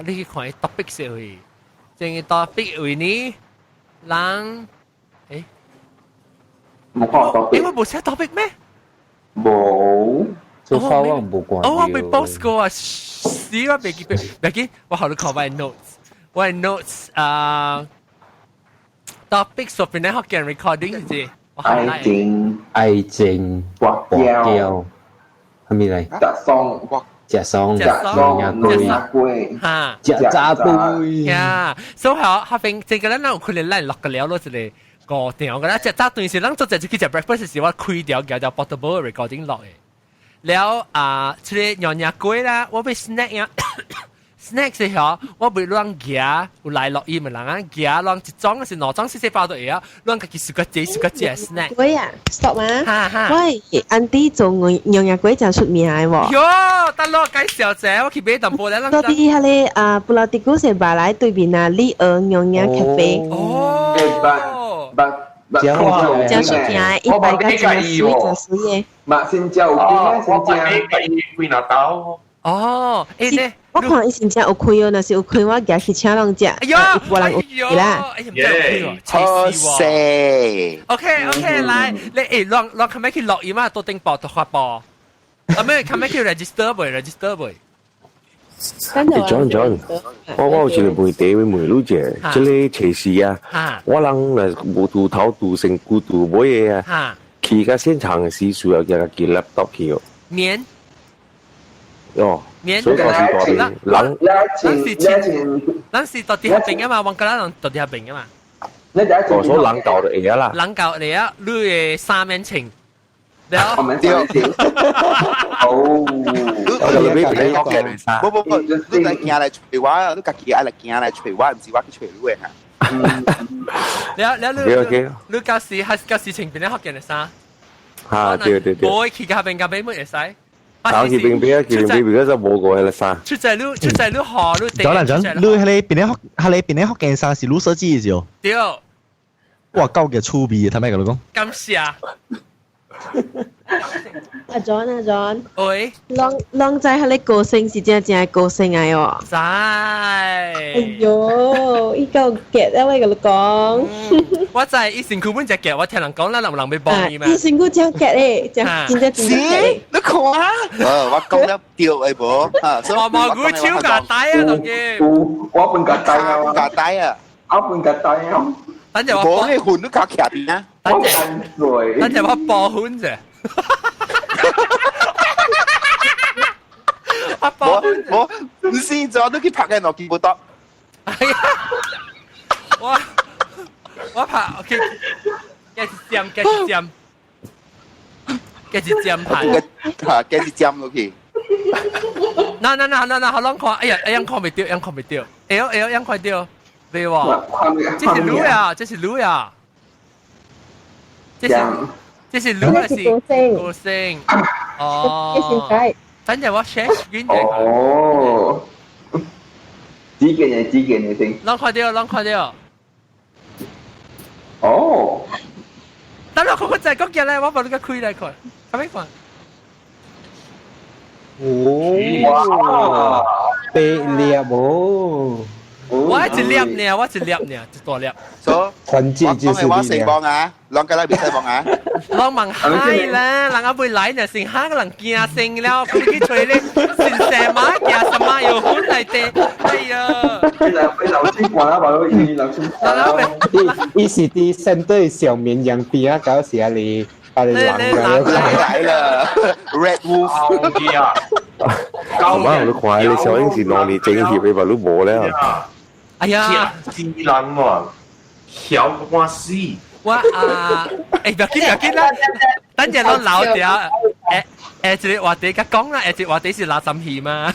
Speaker 1: 你去看 topic 先去。正嘅 topic 為呢，人
Speaker 5: 冇看 topic，
Speaker 1: 我冇寫 topic 咩？
Speaker 5: 冇，
Speaker 12: 做花我冇關。
Speaker 1: 我被 post 過啊，死我未記，我後來看我 notes，topic 上邊咧學嘅 recording 啫。
Speaker 12: 愛情，畫膠，係咪嚟？食餸，炸杯，
Speaker 1: 呀，所以下邊正個咧，我佢哋拉落個料咯，就嚟。個條嘅啦，即係早段時，咱做隻去食 breakfast 時，我開掉叫做 portable recording 落嘅。แล้ว即係樣嘢貴啦，我俾 snack 呀 snack 時候，我俾亂夾，有來落音嘅人啊，夾亂一裝是兩裝細細包到嘢啊，亂家己食個隻 snack。
Speaker 6: 貴啊 ，stop 啊！
Speaker 1: 哈哈，
Speaker 6: 喂，Andy 做釀嘢貴真出名嘅喎。
Speaker 1: 喲，得咯，介紹者，我去買淡薄咧。
Speaker 6: 嗰啲係咧布拉迪古是馬來對面啊，李爾釀嘢咖啡。
Speaker 1: 哦。
Speaker 6: 真出名，一百個真水真水嘅。
Speaker 5: 嘛，先叫有邊先叫。
Speaker 3: 幾拿刀？
Speaker 1: 哦，誒咧，
Speaker 6: 我看以前真有開哦，若是有開我夾去請人食，我人有啦。
Speaker 8: 好勢。
Speaker 1: OK， 來，你亂係咪去錄音啊？多定播多發播。係咪係咪去 register 未？John，
Speaker 4: 我好似你背地會梅路姐，即係騎士啊，我諗誒冇杜頭杜成古杜冇嘢啊，佢嘅現場時數有嘅幾 laptop 去哦。
Speaker 1: 免。
Speaker 4: 哦，
Speaker 1: 免。
Speaker 4: 所以講是多啲，
Speaker 1: 咱是到底下邊啊嘛，往嗰人到底下邊啊嘛。
Speaker 4: 我所冷舊嘅嘢啦。
Speaker 1: 冷舊嚟啊，你嘅三面情。對。
Speaker 8: 哦，你嚟行嚟吹話，你家己愛嚟行嚟吹話，唔是我去吹你
Speaker 1: 嚇。你舊時係舊時情邊咧學嘅啥？
Speaker 4: 嚇，對。
Speaker 1: 我去下邊邊乜嘢使？
Speaker 4: 搞去邊邊，去邊邊嗰就冇過啦啥。
Speaker 1: 出在你學你地。
Speaker 11: 講你係你邊咧學嘅啥是你設計嘅時候。
Speaker 1: 對。
Speaker 11: 哇，夠嘅粗鄙，睇咩嘅老公？
Speaker 1: 咁事啊！
Speaker 6: 阿 John，
Speaker 1: 喂，
Speaker 6: 浪仔係你個性是真係個性嚟喎。
Speaker 1: 仔，哎
Speaker 6: 喲，依個 get 啊，喂，佢講。
Speaker 1: 我就係以前佢本隻嘅，我聽人講啦，能唔能俾幫你嘛？
Speaker 6: 以前佢真 get 咧，真真。
Speaker 8: 你講啊？我講得掉誒噃，
Speaker 1: 我蘑菇超夾底啊，同嘅。
Speaker 5: 我半夾底啊，
Speaker 8: 夾底啊，
Speaker 5: 我半夾底啊。
Speaker 1: 等陣我
Speaker 8: 播啲款都夾夾邊啊？
Speaker 1: 等陣我播款啫。
Speaker 8: 我唔試咗都去拍嘅落見唔到。
Speaker 1: 係啊，我拍 OK， 繼續尖拍。
Speaker 8: 嚇，繼續尖落去。
Speaker 1: 嗱，好難看，哎呀，看未掉，樣快掉。對喎，這是路呀，這是路呀，這是路還是歌聲？哦，等陣我 share screen 嘅。
Speaker 5: 哦，指嘅先。
Speaker 1: 讓快啲。
Speaker 5: 哦，
Speaker 1: 等我個仔講嘢咧，我把你個開嚟看，係咪看？
Speaker 12: 哇，被獵喎！
Speaker 1: 我一粒呢，一大粒。
Speaker 8: 所以，我四磅啊，兩個禮拜四磅啊。
Speaker 1: 兩萬嗨啦，人家會來呢，成下個人驚成了，佢去吹咧，成成馬驚什麼又好嚟的，哎呀！
Speaker 5: 俾劉青掛啦，話到劉青掛。
Speaker 12: 伊是啲相對小綿羊邊啊，搞時啊你。把你狼
Speaker 8: 來了 ，Red Wolf
Speaker 3: 啊！
Speaker 4: 媽，你快！你小英是攞你整協你話你冇咧。
Speaker 1: 哎呀，
Speaker 3: 智能喎，曉我死！
Speaker 1: 我誒，不要緊啦，等陣我老掉。即係話你而家講啦，即係話你是垃圾戲嘛？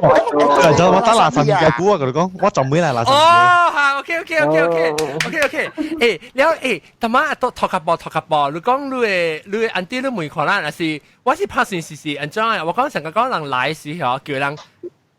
Speaker 11: 我打垃圾嘅股啊，佢哋講，我就唔會嚟垃圾。
Speaker 1: 哦，係 OK，แล้วทำไมตัวทอกขับ你講你อันที่你ไม่ขอ啦，但是我是拍算是安怎啊？我講成個講人來時候叫人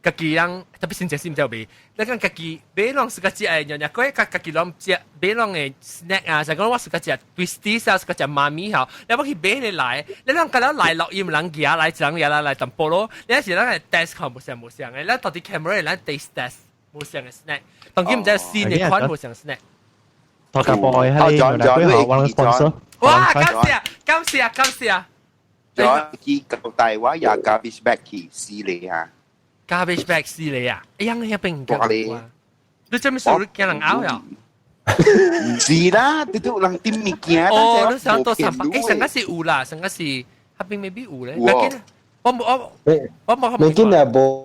Speaker 1: 家己人特別先食先唔知味，你講家己買啷是個隻誒樣嘢貴，家己啷隻買啷誒 snack 啊，就講我是個隻 biscuit 啊，是個隻媽咪後，你要去買你來，你啷個啷來錄音啷嘢來整嘢來淡薄咯，你有時啷係 test 看冇上嘅，你到底 camera 啷 taste test 冇上嘅 snack，當然唔知試你款冇上 snack。
Speaker 11: 托卡 boy 係佢好玩 sponsor。
Speaker 1: 哇！感謝。
Speaker 8: 咗佢舊大話也 garbage bag 去試你啊！
Speaker 1: garbage bag 試你啊！哎呀，你邊個啊？你做咩事？你驚人咬呀？
Speaker 8: 唔是啦，你都人點物件？
Speaker 1: 哦，你想到300？誒，上個是有啦，上個是下邊未必有咧。我冇。
Speaker 12: 未見啊冇。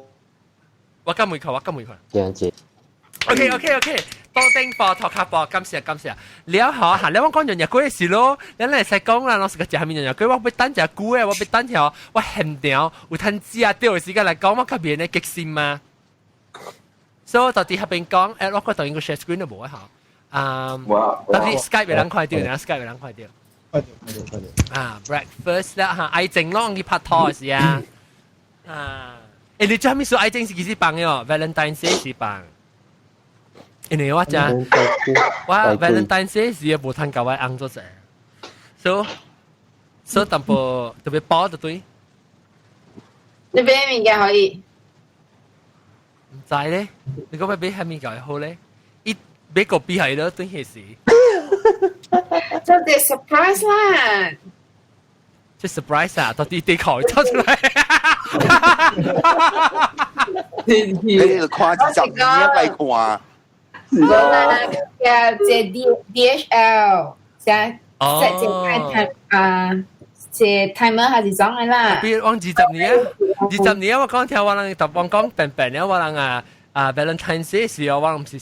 Speaker 1: 我今未看。
Speaker 12: 樣子。
Speaker 1: OK，多丁貨托卡貨，感謝。你好嚇，你我講人日龜嘅事咯，你嚟使講啦，我食個食下面人日龜，我俾等隻龜我俾等條，我嫌掉，有攤子啊，掉時間嚟講，我級別嘅激心嘛。所以到底喺邊講，我覺得應該 share screen 都冇啊嚇。到底 Skype 會撚快啲，然後 Skype 會撚快啲。快啲。breakfast 啦嚇，愛情咯，你拍拖時啊。你最後面說愛情是幾時辦嘅哦 ？Valentine's Day 是辦。因為我講，我 Valentine's Day 是冇攤夠我啱咗啫。所以特別包就對。
Speaker 7: 你俾面嘅可以。
Speaker 1: 唔知咧，你講咩俾下面嚿好咧？俾個 B 係咯，對件事。
Speaker 7: 做啲 surprise 啦。
Speaker 1: 即 surprise 啊！到底地球出嚟。
Speaker 8: 你哋看10年嚟看。
Speaker 7: 借 DHL， 借 timer 還是裝嘅啦。
Speaker 1: 比如往20年，我講條我人特講講笨笨嘅，我人Valentine's Day 時候，我人唔是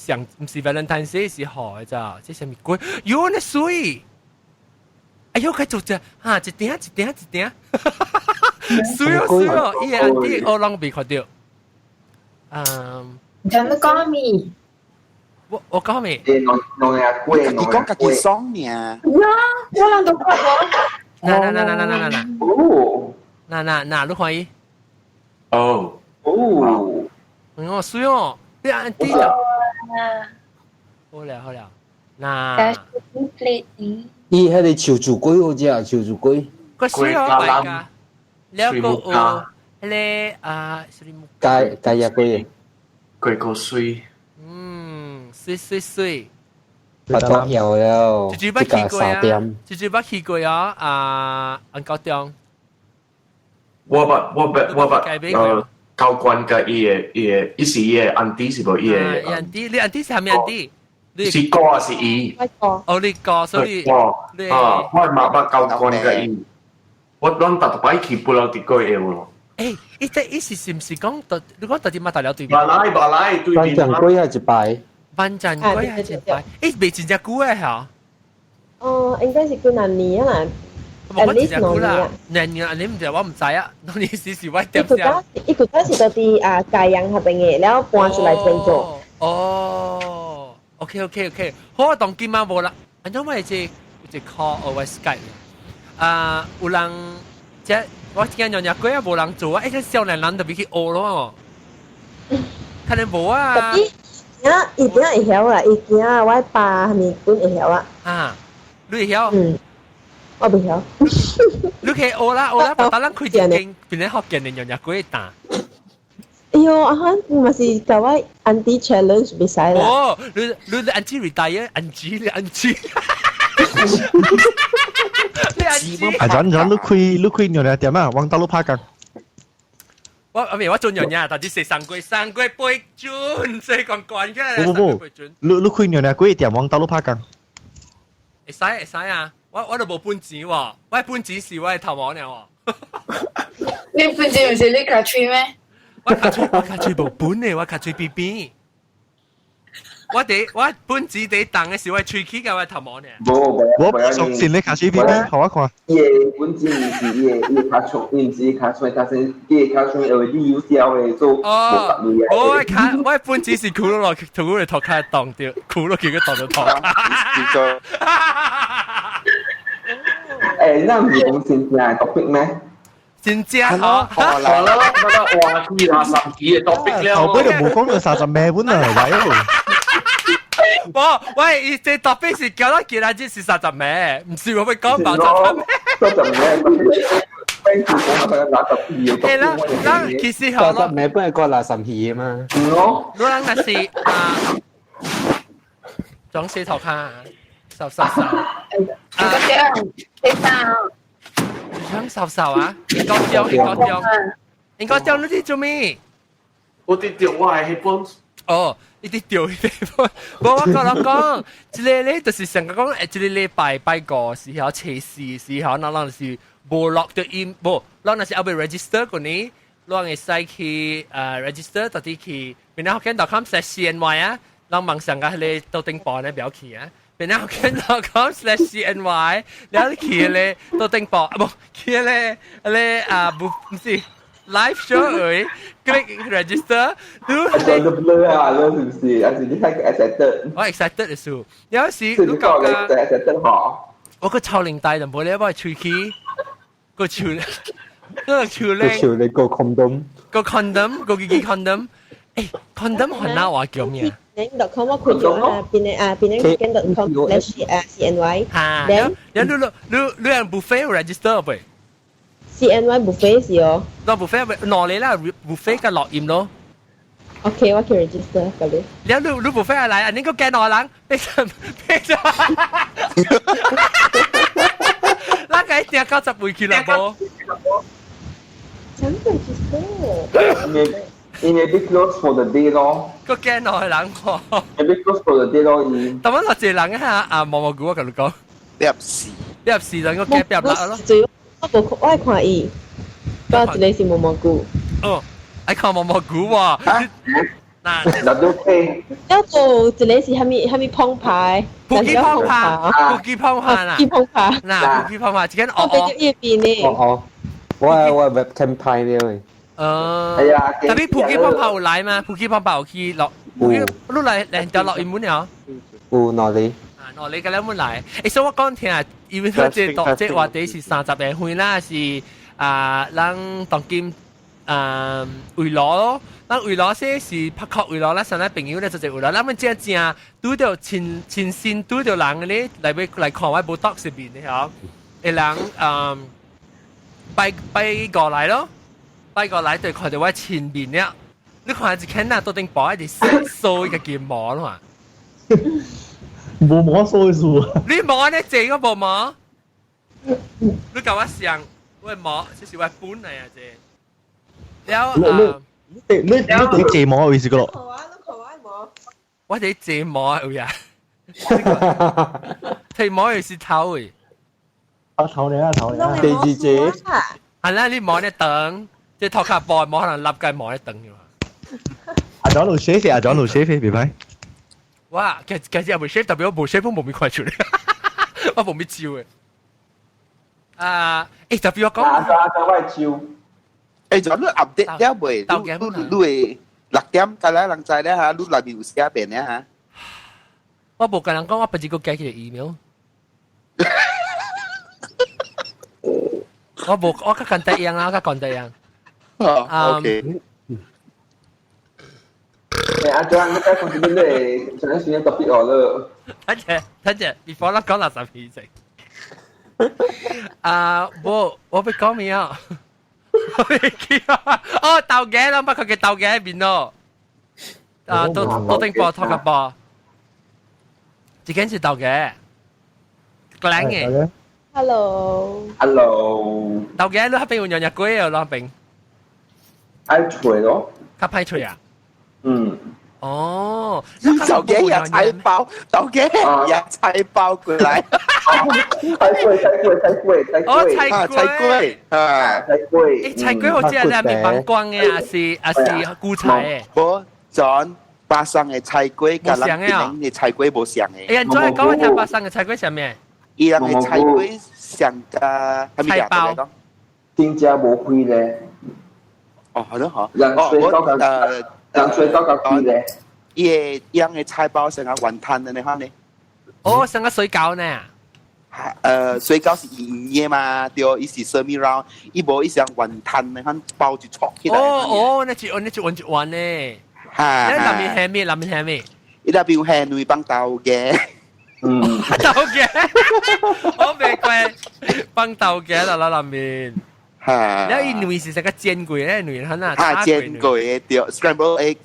Speaker 1: Valentine's Day 時候嘅咋，即係咩鬼？喲，你水！哎呦，佢做隻嚇一點，水哦，伊個啲我人未看到。
Speaker 7: 聽你講咩？
Speaker 1: 我講咩？
Speaker 8: 你講自己爽命。
Speaker 7: 我人都看過。
Speaker 1: 嗱，你看伊。
Speaker 3: 哦。
Speaker 1: 我水哦，你按啲就。好了，嗱。
Speaker 12: 伊迄個潮柱龜好只啊，潮柱龜。
Speaker 1: 個水哦，大家。了個哦，迄個
Speaker 12: 加入龜。
Speaker 3: 龜個水。
Speaker 1: 水。
Speaker 12: 拍拖有了，
Speaker 1: 一把去過啊！安高中。
Speaker 3: 我教官嘅伊是伊嘅安迪是無伊嘅。
Speaker 1: 安迪，你安迪是係咩安迪？
Speaker 3: 是哥啊，是伊。
Speaker 1: 哦，你哥，所以。
Speaker 3: 我係教官嘅伊。我諗特擺去不了啲個嘢咯。
Speaker 1: 誒，伊是唔是講到？你講到啲乜大了對
Speaker 3: 面？馬來對面。
Speaker 12: 班長龜係一排。
Speaker 1: 班長龜係一排。誒，未真正久嘅嚇。
Speaker 6: 哦，應該是幾多年啊嘛？
Speaker 1: 我真正久啦，年你唔知我唔知啊，你時我點先？
Speaker 6: 伊嗰陣時就啲嘉陽嗰邊嘅，然後搬出來邊做。
Speaker 1: 哦 ，OK， 好，當今晚冇啦，因為只 call over Skype 有人即我見人日鬼啊冇人做啊，啲少年人特別去學咯，可能冇啊。
Speaker 6: 伊點會曉啊？伊見啊，我爸咪本會曉啊。
Speaker 1: 啊，你會曉？
Speaker 6: 我唔曉。
Speaker 1: 你可以學啦，但係佢已經變咗學嘅人人日鬼打。
Speaker 6: 哎呦，啊哈，咪是教我 anti challenge 比賽啦。
Speaker 1: 哦，你 anti retire anti。
Speaker 14: 阿陣你開牛奶店啊？往大陸拍緊。
Speaker 1: 我做人呀，但係三季杯轉，所以講嘅。
Speaker 14: 不，你開牛奶貴店往大陸拍緊。
Speaker 1: 會使啊！我都冇搬錢喎，我搬錢是我係頭網嚟喎。
Speaker 7: 你搬錢唔是你卡吹咩？
Speaker 1: 我卡吹冇搬嘅，我卡吹 BB。我搬錢地當嘅時我係吹起嘅，我係頭網嚟。
Speaker 14: 我上線你卡吹 BB，好啊看。
Speaker 5: 伊本錢唔是伊卡吹，伊唔是卡吹，但是伊卡吹有啲有效嘅做。
Speaker 1: 哦，我搬錢是箍落去，同佢哋頭卡當掉，箍落去佢當咗頭。
Speaker 5: 誒，那唔係講真正嘅 topic 咩？
Speaker 1: 真正嗬，
Speaker 3: 好啦，嗰個話題啦，30嘅 topic 了。
Speaker 14: 後尾就冇講到30咩本啊，係
Speaker 1: 喂，伊這 topic 是叫我見下只是30咩，唔是我會講爆30咩。係啦，其實好咯。
Speaker 12: 咩本係過垃圾戲啊嘛。
Speaker 1: 如果那是裝死頭卡。瘦。想瘦啊？應該掉你啲做咩？
Speaker 3: 我啲掉我係 headphones。
Speaker 1: 哦，呢啲掉 headphones。我講，一個咧就是成個講，一個禮拜個時候測試時候，那是冇落到音，冇，那是要被 register 嗰啲，那係使去register 到啲去，然後見到佢寫 CNY 啊。咱網上嘅你到頂播咧表記啊，變咗見到講 /CNY， แล้ว記咧到頂播，唔記咧咧唔是 live show 誒 ，click register，
Speaker 5: 都blur 啊，是不是？而且你睇個 accepted，
Speaker 1: 我 accepted 嘅數，有時如果嘅
Speaker 5: accepted 嗬，
Speaker 1: 我個超齡大就冇咧幫佢吹氣，個超嗰個超
Speaker 12: 個
Speaker 1: 齡，
Speaker 12: 潮你個 condom，
Speaker 1: 個 condom 個幾 condom， 誒 condom 韓文話叫咩啊
Speaker 6: ？.com ว่าคุณอยู่penang.com/CNY
Speaker 1: แล้วเรื่อง buffet register ไป
Speaker 6: CNY buffet สิอ๋อ
Speaker 1: เรา buffet นอนเลยล่ะ buffet ก็ล็อกอินเนาะ
Speaker 6: โอเคว่าคือ register กันเลย
Speaker 1: แล้วรู้ buffet อะไรอันนี้ก็แกนอนหลังเป๊กแล้วไงเตีย90倍 คิโลโบ
Speaker 6: ฉัน register
Speaker 5: maybe close for the day 咯，
Speaker 1: ก็แกนอนหลัง
Speaker 5: maybe close for the day 咯，
Speaker 1: แต่ว่าเราเจอหลังฮะมองกูว่ากันลูก
Speaker 8: แบบ
Speaker 1: 4就個 gap 入啦咯。
Speaker 6: 我係看伊，嗰一個是毛毛菇。
Speaker 1: 哦，愛看毛毛菇喎。嗱，
Speaker 5: 都 OK。
Speaker 6: 一個一個是蝦米澎湃，
Speaker 1: 普吉澎湃啦。
Speaker 6: 普吉澎湃。
Speaker 1: 嗱，普吉澎湃，之間
Speaker 6: 我俾咗呢邊呢。
Speaker 12: 我係 web campaign 呢位。
Speaker 1: 係啊。特別普吉澎湃有來嘛？普吉澎湃有去落，你嚟就落英文了。
Speaker 12: 有哪裡？
Speaker 1: 哦，你嘅兩本嚟，所以我講聽啊，因為佢即話第是30年份啦，是咱當今為樂咯，咱為樂些是拍殼為樂啦，上來朋友咧就為樂，咱們正拄到親身拄到人咧嚟看我部 doc 入邊咧嗬，會人拜過來咯，拜過來對看到我前面咧，你看一看啊，到頂包一啲掃嘅件膜啦嘛。
Speaker 14: 冇摸數數啊！
Speaker 1: 你摸呢正嗰部摸，你教我上，我摸，即是我本嚟啊啫。แล้ว
Speaker 14: 你借摸嘅意思個咯？
Speaker 1: 我哋借摸有呀，睇摸嘅是頭誒。
Speaker 14: 頭嚟啊頭嚟啊！
Speaker 12: 第二隻。
Speaker 1: 係啦，你摸呢等，即係托卡波摸可能立計摸呢等嘅嘛。
Speaker 14: 阿莊路 shave 阿莊路 shave 別牌。
Speaker 1: 哇！其實有冇 shape，特別我冇 shape 都冇咩快出嚟，我冇咩招嘅。特別我講，
Speaker 5: 我照。
Speaker 8: 就你 update 咗未？你會6點㗎啦，人在咧嚇，你內面有寫邊咧嚇？
Speaker 1: 我冇跟人講，我不知個寄佢 email。我冇，我跟第樣啊，我跟第樣。
Speaker 8: OK。
Speaker 5: 阿張，你該 continue 上一選嘅 topic 我咯。
Speaker 1: 等陣 ，before 我講垃圾皮食。我被講咩啊？哦，豆嘅啦，乜佢嘅豆嘅喺邊咯？都定播拖個播，自己是豆嘅，個靚嘅。
Speaker 6: Hello。
Speaker 1: 豆嘅你喺邊用日龜啊？攞邊？
Speaker 5: 愛吹咯。
Speaker 1: 佢派吹啊？哦，
Speaker 8: 豆嘅也菜包，豆嘅也菜包過來。
Speaker 5: 菜龜
Speaker 1: 菜龜好似係咪陽光嘅，還是菇菜嘅？
Speaker 8: 我轉巴生嘅菜龜，跟人邊嘅菜龜冇相嘅。
Speaker 1: 哎呀，你再講一聽巴生嘅菜龜係咩？
Speaker 8: 伊人嘅菜龜像個
Speaker 1: 菜包，
Speaker 5: 點解冇開咧？
Speaker 8: 哦，係咯，
Speaker 5: 人最高嘅開咧。
Speaker 8: 伊樣嘅菜包成個雲吞嘅，你看呢？
Speaker 1: 哦，成個水餃呢？
Speaker 8: 水餃是圓嘅嘛，對，伊是 semi round， 伊無伊像雲吞，你看包住戳起來。
Speaker 1: 哦，那就彎呢。
Speaker 8: 嚇！
Speaker 1: 你南面係咩？
Speaker 8: 伊那邊係女幫豆嘅。
Speaker 1: 豆嘅，我未怪幫豆嘅啦，南面。
Speaker 8: 嚇！
Speaker 1: แล้วอีหนุ่ยสิสัก煎กุย咧หนุ่ยท่านน่ะ
Speaker 8: 煎กุยเดียว scramble egg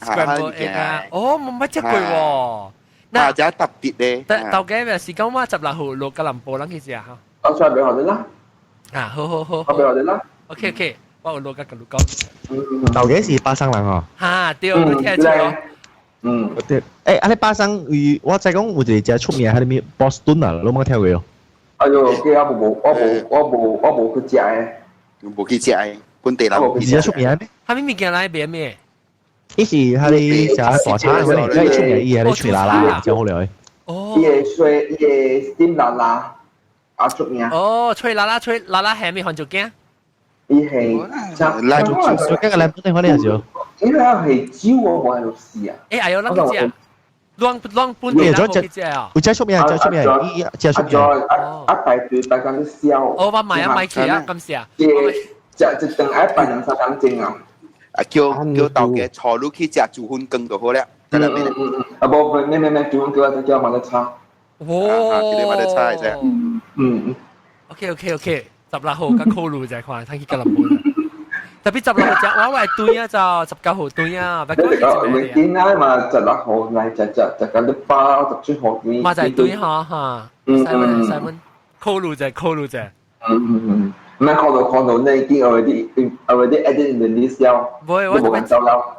Speaker 1: อ่ะโอ้มันไม่ใช่กุย喎
Speaker 8: น่าจะ特別咧
Speaker 1: 豆嘅แบบ時間ว่าจับละหูลูกกะหล่ำปูแล้วกี่時啊
Speaker 5: 我再俾我哋啦
Speaker 1: 好
Speaker 5: 我俾我哋啦
Speaker 1: OK 我有錄個錄講
Speaker 14: 豆嘅是巴生人哦
Speaker 1: 嚇對你聽得清
Speaker 14: 對阿你巴生我再講有一個出名喺邊 Boston 啊你冇聽過哦
Speaker 5: 哎呦我冇去食嘅
Speaker 8: 冇去食嘅本地人
Speaker 14: 而家出名咩？
Speaker 1: 係咪物件來邊咩？
Speaker 14: 伊是他哋食大餐，可能即係出嚟伊係你吹啦啦，就好料。
Speaker 1: 哦。
Speaker 5: 伊會 steam 啦啦，出名。
Speaker 1: 哦，吹啦啦係咪看做驚？
Speaker 5: 伊係
Speaker 8: 拉住
Speaker 14: 做緊個兩本定可能係少。
Speaker 5: 伊係係酒我喺度試啊。
Speaker 1: 誒，係有啷個隻？啷本地啦，冇隻啊！
Speaker 14: 有隻出名，隻出名，伊隻出名。
Speaker 5: 排隊大家都笑。
Speaker 1: 我話買期啊，咁時啊。
Speaker 5: 就等一百零三斤啊！
Speaker 8: 叫豆嘅坐落去食豬粉羹就好了。
Speaker 5: 啊不，咩，豬粉羹叫馬德叉。
Speaker 1: 哦，
Speaker 8: 馬德叉係啫。
Speaker 1: OK， 16號嘅考慮就係看睇佢嘅林本。特別16號隻，我係對啊，就19號對啊，不過
Speaker 5: 你見啊嘛，16號嚟就咁啲包17號啲。
Speaker 1: 嘛就係對嚇，Simon，考慮就。唔係
Speaker 5: 看到呢啲already added in the list 了。
Speaker 1: 我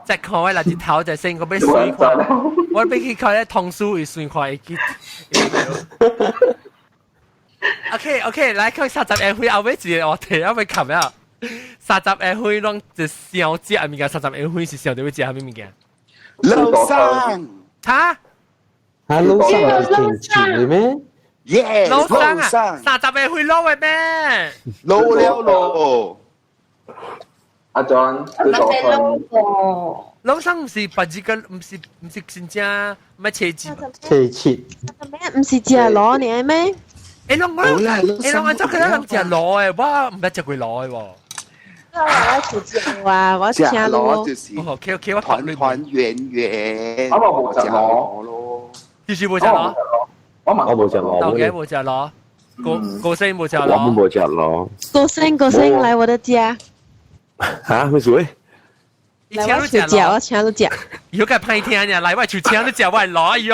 Speaker 1: 即看開嗱隻頭就先，我俾水看，我俾佢看咧通書會水看一OK， 來看30下會後尾字我睇下會琴啊，30下會攏就小隻啊物件，30下會是小啲會隻係咩物件？
Speaker 8: 樓上
Speaker 1: 嚇？
Speaker 12: 樓上係甜甜嘅咩？
Speaker 8: 耶！
Speaker 1: 老生啊，30下會攞嘅咩？
Speaker 8: 攞了咯。
Speaker 5: 阿 John，
Speaker 1: 老生唔是白字嘅，唔是真正咩車字？
Speaker 12: 車切。
Speaker 6: 唔是只攞你咩？
Speaker 1: 誒，啷按照佢啷只攞誒，我唔係只會攞誒喎。
Speaker 6: 我聽咯。
Speaker 1: OK， 我
Speaker 8: 團圓圓。
Speaker 5: 我冇只攞
Speaker 8: 咯。
Speaker 1: 就是冇只攞。
Speaker 4: 我冇隻攞。
Speaker 1: 豆嘅冇只攞。高升冇只攞。
Speaker 4: 我冇隻攞。
Speaker 6: 高升來我的家。
Speaker 4: 嚇？咩事？
Speaker 6: 來我出家，我請你食。
Speaker 1: 以後梗係批聽呀，嚟我出請你食，我係攞喲。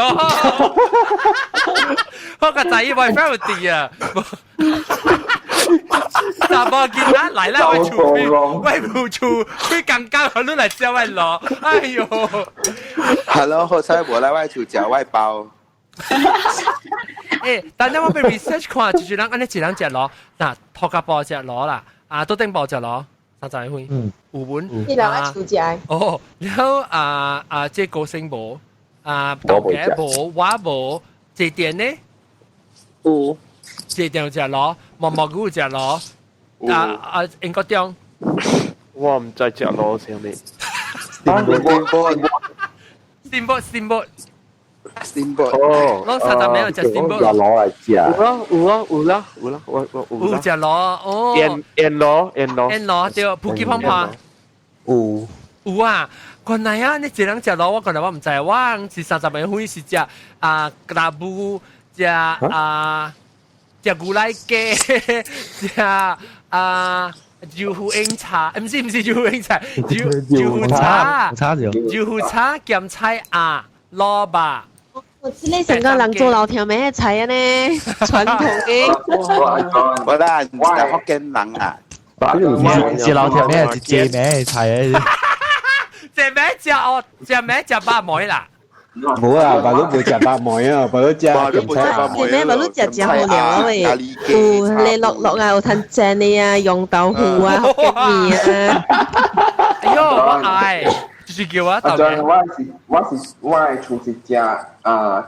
Speaker 1: 我個仔我係 family 啊。但冇見啦，嚟啦，我出邊，我冇出，佢更加可能嚟食我係攞。哎呦
Speaker 8: ！Hello， 好彩冇嚟我出食我包。
Speaker 1: 誒，但係我俾 research 看，就是人安尼一人隻攞，嗱，托家堡隻攞啦，啊，都頂堡隻攞。30會，有本。
Speaker 6: 你兩個出街。
Speaker 1: 哦，然後即係高升無，豆嘅無，我無，這點呢？
Speaker 15: 有。
Speaker 1: 這點有隻攞，毛菇有隻攞，英國中。
Speaker 15: 我唔知隻攞上面。
Speaker 1: Steamboat。哦。攞30名有隻 Steamboat。
Speaker 4: 攞嚟食。
Speaker 15: 有啦，
Speaker 1: 有隻攞，哦。
Speaker 15: N攞，
Speaker 1: 對，普吉胖胖。有啊，原來啊，你一人食攞，我原來我唔知，我是30名會是食格布，食牛奶雞，食豆腐英茶，唔是豆腐英茶，豆腐茶，豆腐茶鹹菜鴨，蘿蔔。
Speaker 6: 你成個人做老條咩菜啊呢？傳統嘅。
Speaker 8: 我啦，係福建人啊。
Speaker 14: 食老條咩？是借咩菜啊？
Speaker 1: 借咩食百梅啦？
Speaker 12: 冇啊，白佬冇食百梅啊，白佬食鹹菜。
Speaker 6: 借咩？白佬食好料啊喂！你落啊，有攤正你啊，用豆腐啊，福建麵啊。
Speaker 1: 哎呦，我係。就是叫我豆嘅。
Speaker 5: 我係出去食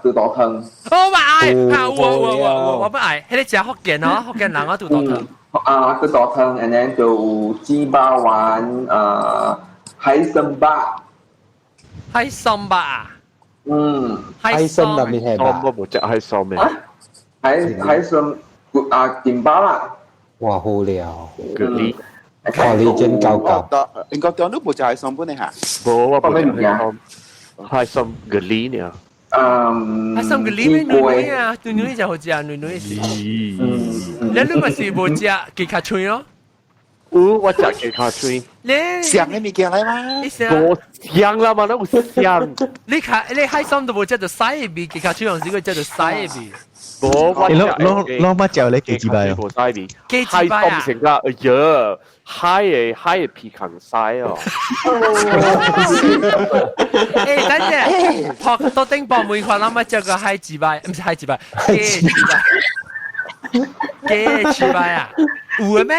Speaker 5: 豆豆湯。
Speaker 1: 我咪我不愛，迄個食福建哦，福建人我豆豆湯。
Speaker 5: 豆豆湯 ，and then 就雞巴丸海參吧。
Speaker 1: 海參吧。
Speaker 12: 海參入面係吧？
Speaker 15: 我冇食海參咩？
Speaker 5: 海參點巴啦。
Speaker 12: 哇，好料。
Speaker 8: 哦，你真夠夠。英國當都冇食海參本嚟嚇。
Speaker 15: 冇，我冇食海參嘅梨呢。
Speaker 1: 海參嘅梨咩？女啊，女就好食，女是。你咪是冇食雞卡脆咯？
Speaker 15: 我食雞卡脆。
Speaker 1: 你
Speaker 8: 香嘅物件嚟嘛？
Speaker 15: 冇香啦嘛，都香。
Speaker 1: 你海參都冇食到西味，雞卡脆用時佢食到西味。
Speaker 15: 冇，
Speaker 14: 攞乜嚼你幾支牌啊？
Speaker 1: 幾支牌啊？
Speaker 15: 成家，哎呀，嗨嘅皮扛晒哦！
Speaker 1: 誒，等陣，學到頂部每塊諗乜嚼個嗨支牌，唔是嗨支牌，幾支牌啊？有嘅咩？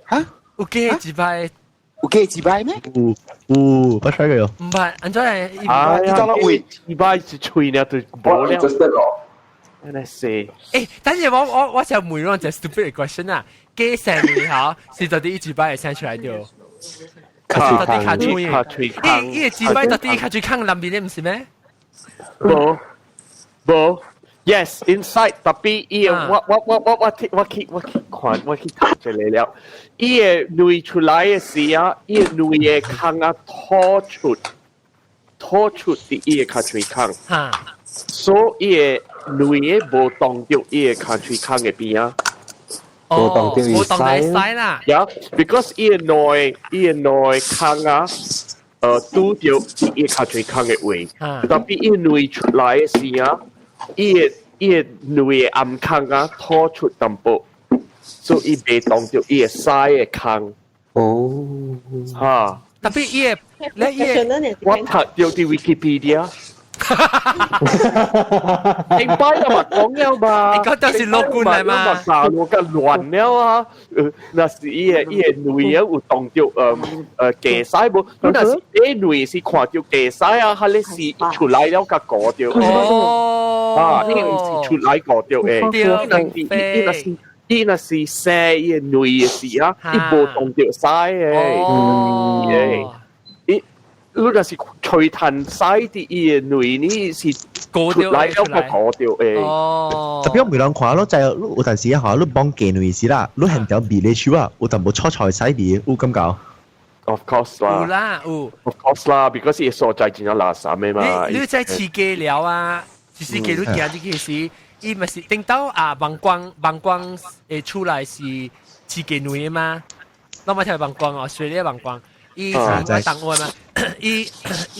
Speaker 1: 嚇？有幾支牌？
Speaker 8: 有幾幾擺咩？
Speaker 14: 不出嘅哟。
Speaker 1: 唔係，安怎係？
Speaker 15: 哎呀，會幾擺是吹呢就無了。Let's see。
Speaker 1: 誒，等陣我就問咗隻 stupid question 啊，幾成年嚇是到底一幾擺係生出來的？到底卡吹？伊幾擺到底卡吹坑南邊的唔是咩？
Speaker 15: 無。Yes, inside 特別伊我去看這裡了，伊個內出來嘅時啊，伊個內嘅坑啊拖出啲伊個卡吹坑，所以內嘅無動到伊個卡吹坑嘅邊啊，
Speaker 1: 無動到曬啦。
Speaker 15: Yeah, because 伊個內坑啊，拄到伊個卡吹坑嘅位，特別伊內出來嘅時啊。伊個內個暗坑啊，拖出淡薄，所以袂當着伊個腮個坑。
Speaker 12: 哦，
Speaker 15: 嚇！
Speaker 1: 特別伊個，
Speaker 15: 我讀到啲 Wikipedia。你擺啊嘛講了嘛？
Speaker 1: 你覺得是樂觀嚟嘛？
Speaker 15: 大陸嘅亂了啊！那是伊個內啊有當着假腮無？那是伊內是看着假腮啊，佢咧是出來了甲過着。啊，呢個是出來過着誒。伊那是寫伊個內嘅事啊，伊無當着腮誒。如果是吹彈曬啲嘢內呢是出來一個過掉誒。
Speaker 14: 哦。特別我每兩看咯，就係有陣時嚇，你幫技能時啦，你係條鼻你處啊，我就冇錯菜曬鼻，有咁搞。
Speaker 15: Of course 啦。
Speaker 1: 有啦，有。
Speaker 15: Of course 啦 ，because 伊所在真係垃圾嘅嘛。
Speaker 1: 你在刺激了啊？就是記錄見啲其實，伊咪是等到啊膀胱誒出來是刺激內嘛？我咪睇膀胱哦，水咧膀胱。伊是我當我嘛，伊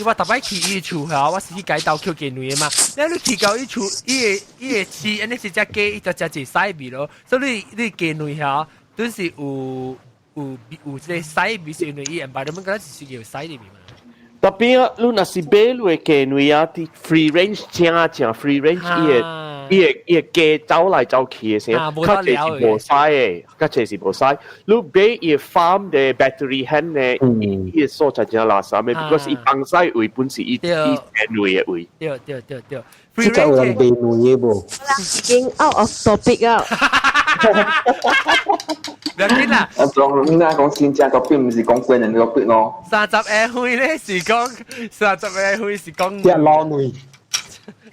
Speaker 1: 我特別去伊厝嚇，我是去改刀 Q 嘅女嘛。你去到伊厝，伊個刺，安尼是只雞，伊就只細味咯。所以你嘅女嚇，都是有即個細味，是因為伊 environment 嗰陣時有細味嘛。
Speaker 15: 特別啊，你若是買落嘅女啊，啲 free range 正 free range 伊個雞走嚟走去嘅時候，較濟是無嘥嘅，較濟是無嘥。你買伊 farm 嘅 battery hen 咧，伊個所在真垃圾嘅 ，because 伊放曬位本是伊內嘅位。
Speaker 1: 對。
Speaker 12: 即係有人賣內嘅噃。
Speaker 6: 已經 out of topic 啊！
Speaker 1: 唔要緊啦。
Speaker 5: 我講新加坡並唔是講貴人嘅 topic 咯。
Speaker 1: 30歲咧是講30歲是講。
Speaker 12: 即係攞內。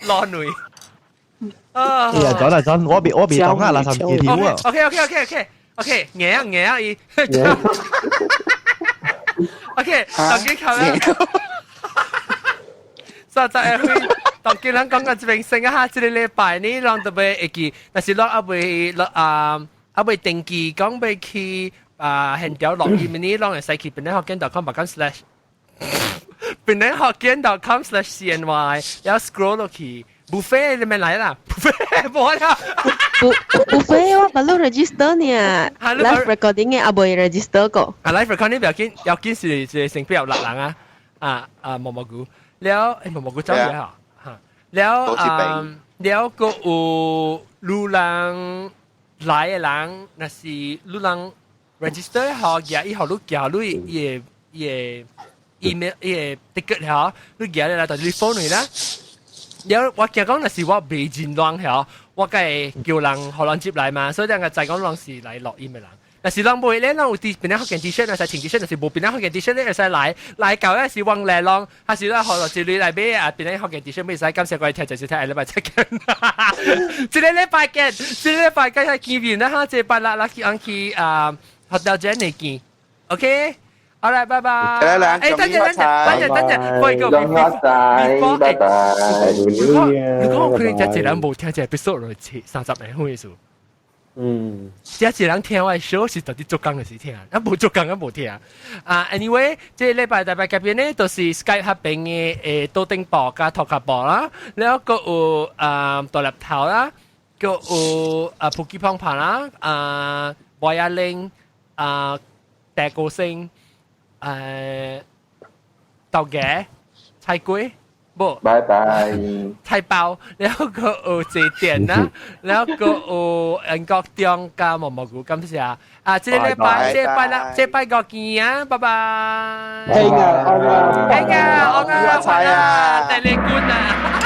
Speaker 1: 攞內。
Speaker 14: 啊！哎呀，轉啦轉，我別當啊，垃圾機條啊。
Speaker 1: OK，硬啊伊。OK，當幾球啦？30歲，當幾人講個這邊先啊，這個禮拜呢，讓特別會記，但是讓阿未定期講要去現條錄音呢，讓人使去本地學見.com/本地學見.com/cny，然後 scroll 落去。buffet 你咪嚟啦 ，buffet 冇啦。
Speaker 6: buffet 我baru register 呢 ，live recording 嘅阿未 register 過。
Speaker 1: live recording 要緊是成邊有六人毛毛菇，了毛毛菇走嘢嚇了個有路人來嘅人，那是路人 register 嚇，而以後你叫你也 email 也 ticket 嚇，你叫你來到你 phone 嚟啦。有我講那是我未盡量嚇，我梗係叫人學人接來嘛，所以兩個就講人是嚟錄音嘅人。但是人袂咧，人有啲變咗學件 T-shirt，有時穿 T-shirt，就是冇變咗學件 T-shirt 咧，有時來舊咧是往嚟浪，還是咧學落之類嚟俾啊變咗學件 T-shirt，咩使今次過嚟聽就是聽禮拜七嘅，一個禮拜係見面啦嚇，這拜啦去安去學到這嚟見 ，OK。好啦，拜拜。誒，等陣，喂個 before
Speaker 5: 拜拜。
Speaker 1: 如果我佢只人冇聽只 episode 落去30年開數，只人聽我 show 是到底做工嘅時聽，冇做工嘅冇聽。anyway， 即係禮拜大拜嗰邊咧，都是 Skype 合併嘅多丁博加托卡博啦，然後個有獨立頭啦，個有普吉胖胖啦，博亞玲大高星。豆嘅、菜龜、不，
Speaker 5: 拜拜。
Speaker 1: 菜包，然後個有字典啦，然後個有英國中加毛毛菇，感謝啊！這個禮拜，這禮拜啦，這禮拜個見啊，拜拜。
Speaker 12: 聽啊，我
Speaker 1: 聽啊，我啊，第二冠啊！